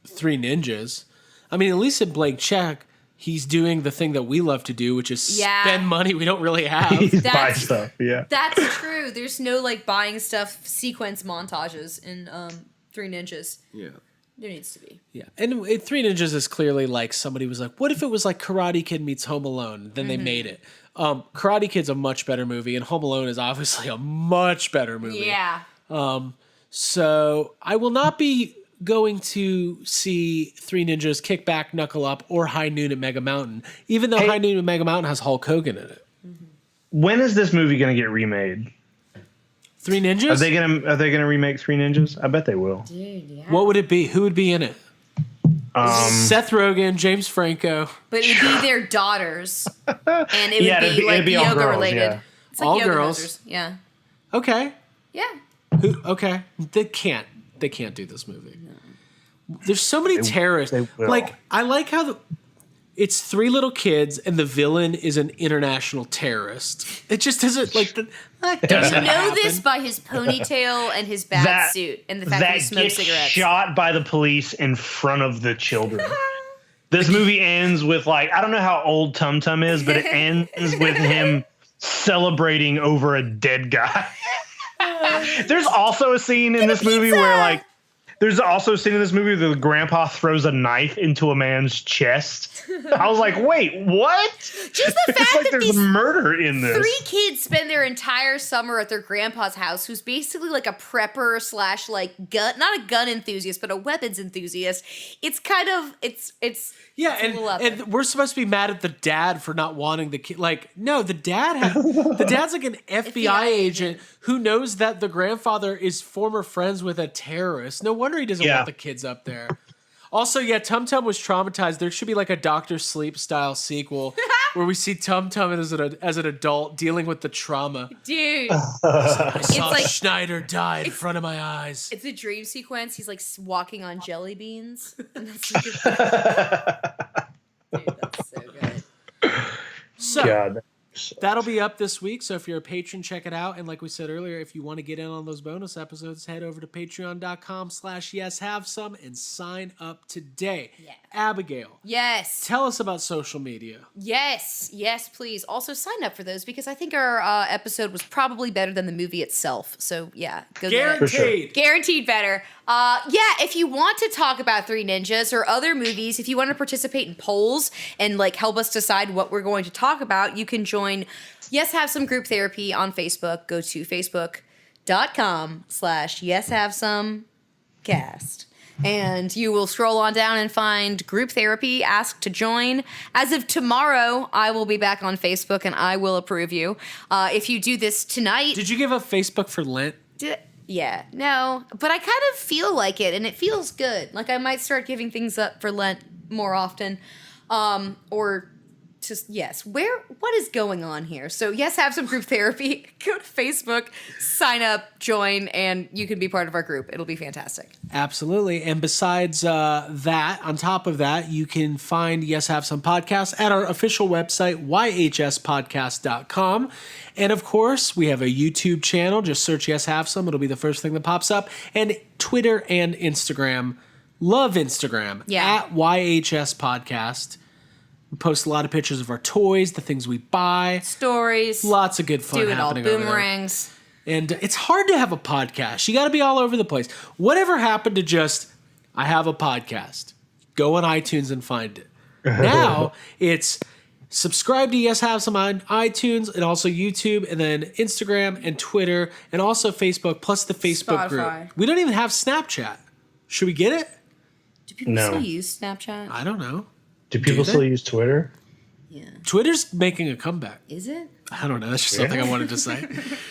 Three Ninjas. I mean, at least in Blank Check, he's doing the thing that we love to do, which is spend money we don't really have. Buy stuff, yeah. That's true. There's no like buying stuff sequence montages in Three Ninjas. Yeah. There needs to be. Yeah. And Three Ninjas is clearly like somebody was like, what if it was like Karate Kid meets Home Alone? Then they made it. Karate Kid's a much better movie, and Home Alone is obviously a much better movie. Yeah. So I will not be going to see Three Ninjas, Kick Back, Knuckle Up, or High Noon at Mega Mountain, even though High Noon at Mega Mountain has Hulk Hogan in it. When is this movie going to get remade? Three Ninjas? Are they gonna remake Three Ninjas? I bet they will. Dude, yeah. What would it be? Who would be in it? Seth Rogen, James Franco. But it'd be their daughters, and it would be like it'd be all yoga girls, related. yeah. It's like All yoga girls. masters. Yeah. Okay. Yeah. Okay. They can't do this movie. There's so many terrorists. they will. Like, I like how it's three little kids and the villain is an international terrorist. It just doesn't like that doesn't You know happen. this by his ponytail and his bad suit and the fact that he smokes gets cigarettes. shot by the police in front of the children. This movie ends with like, I don't know how old Tum Tum is, but it ends with him celebrating over a dead guy. There's also a scene in this movie where there's also a scene in this movie where the grandpa throws a knife into a man's chest. I was like, wait, what? Just the fact like that there's these murder in this. 3 kids spend their entire summer at their grandpa's house, who's basically like a prepper slash like gun, not a gun enthusiast, but a weapons enthusiast. It's kind of it's Yeah, it's a little out and there. we're supposed to be mad at the dad for not wanting the kid. Like, no, the dad's like an FBI agent who knows that the grandfather is former friends with a terrorist. No wonder he doesn't want the kids up there. Also, yeah, Tum Tum was traumatized. There should be like a Dr. Sleep style sequel where we see Tum Tum as an adult dealing with the trauma. Dude, I saw like- Schneider die in front of my eyes. it's a dream sequence. He's like walking on jelly beans. And that's Dude, that's so good. So, God. that'll be up this week. So if you're a patron, check it out. And like we said earlier, if you want to get in on those bonus episodes, head over to patreon.com/yeshavesome and sign up today. Yeah. Abigail, Yes. tell us about social media. Yes, please. Also sign up for those because I think our episode was probably better than the movie itself. So yeah, go get it. Guaranteed. Guaranteed better. If you want to talk about Three Ninjas or other movies, if you want to participate in polls and like help us decide what we're going to talk about, you can join Yes Have Some Group Therapy on Facebook. Go to Facebook.com/YesHaveSome facebook.com/yeshavesomecast. And you will scroll on down and find group therapy, ask to join. As of tomorrow, I will be back on Facebook and I will approve you. If you do this tonight. Did you give up Facebook for Lent? Yeah, no, but I kind of feel like it and it feels good. Like I might start giving things up for Lent more often. Or just, yes, what is going on here? So yes, have some group therapy. Go to Facebook, sign up, join, and you can be part of our group. It'll be fantastic. Absolutely. And besides that, on top of that, you can find Yes Have Some Podcast at our official website, yhspodcast.com. And of course, we have a YouTube channel. Just search Yes Have Some. It'll be the first thing that pops up. And Twitter and Instagram. Love Instagram. Yeah. At YHS Podcast. We post a lot of pictures of our toys, the things we buy. Stories. Lots of good fun do it all. happening over there. Boomerangs. And it's hard to have a podcast. You got to be all over the place. Whatever happened to just, I have a podcast. Go on iTunes and find it. Now it's subscribe to Yes Have Some on iTunes and also YouTube and then Instagram and Twitter and also Facebook plus the Facebook Spotify. group. We don't even have Snapchat. Should we get it? Do people No. still use Snapchat? I don't know. Do people still use Twitter? Yeah. Twitter's making a comeback. Is it? I don't know. That's just something I wanted to say.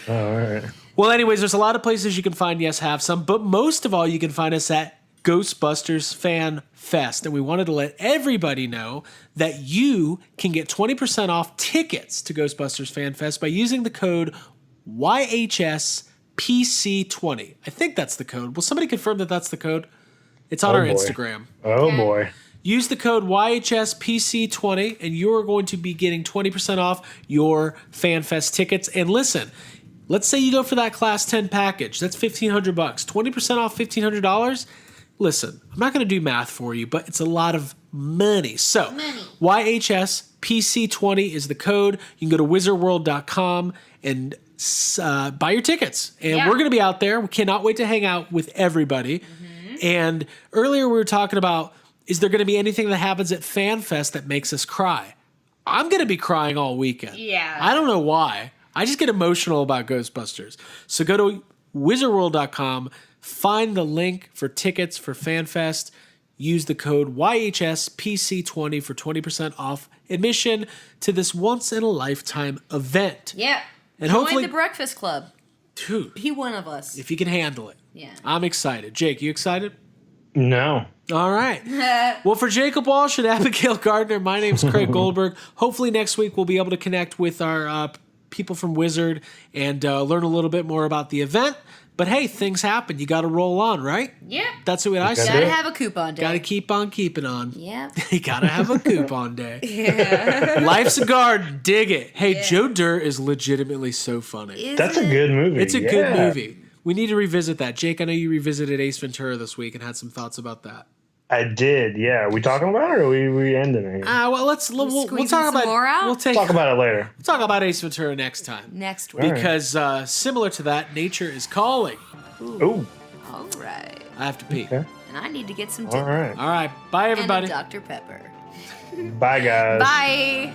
Oh, all right. Well, anyways, there's a lot of places you can find Yes Have Some, but most of all, you can find us at Ghostbusters Fan Fest. And we wanted to let everybody know that you can get 20% off tickets to Ghostbusters Fan Fest by using the code YHSPC20. I think that's the code. Will somebody confirm that that's the code? It's on our boy. Instagram. Oh, boy. Use the code YHSPC20 and you're going to be getting 20% off your FanFest tickets. And listen, let's say you go for that Class 10 package. That's $1,500. 20% off $1,500. Listen, I'm not going to do math for you, but it's a lot of money. So YHSPC20 is the code. You can go to wizardworld.com and buy your tickets. And we're going to be out there. We cannot wait to hang out with everybody. And earlier we were talking about, is there going to be anything that happens at FanFest that makes us cry? I'm going to be crying all weekend. Yeah. I don't know why. I just get emotional about Ghostbusters. So go to wizardworld.com, find the link for tickets for FanFest, use the code YHSPC20 for 20% off admission to this once-in-a-lifetime event. Yeah. And Join hopefully- the Breakfast Club. Dude, Be one of us. if you can handle it. Yeah. I'm excited. Jake, you excited? No. All right. Well, for Jacob Walsh and Abigail Gardner, my name's Craig Goldberg. Hopefully next week we'll be able to connect with our people from Wizard and learn a little bit more about the event. But hey, things happen. You got to roll on, right? Yep. That's what I say. Gotta have a coupon day. Got to keep on keeping on. Yep. You got to have a coupon day. Yeah. Life's a garden. Dig it. Hey, Joe Dirt is legitimately so funny. That's a good movie. It's a good movie. We need to revisit that. Jake, I know you revisited Ace Ventura this week and had some thoughts about that. I did, yeah. Are we talking about it or are we ending it? Well, we'll talk about more out? We'll Talk about it later. We'll talk about Ace Ventura next time. Next week. Because similar to that, nature is calling. Ooh. All right. I have to pee. Okay. And I need to get some All dinner. right. All right. Bye, everybody. And a Dr. Pepper. Bye, guys. Bye.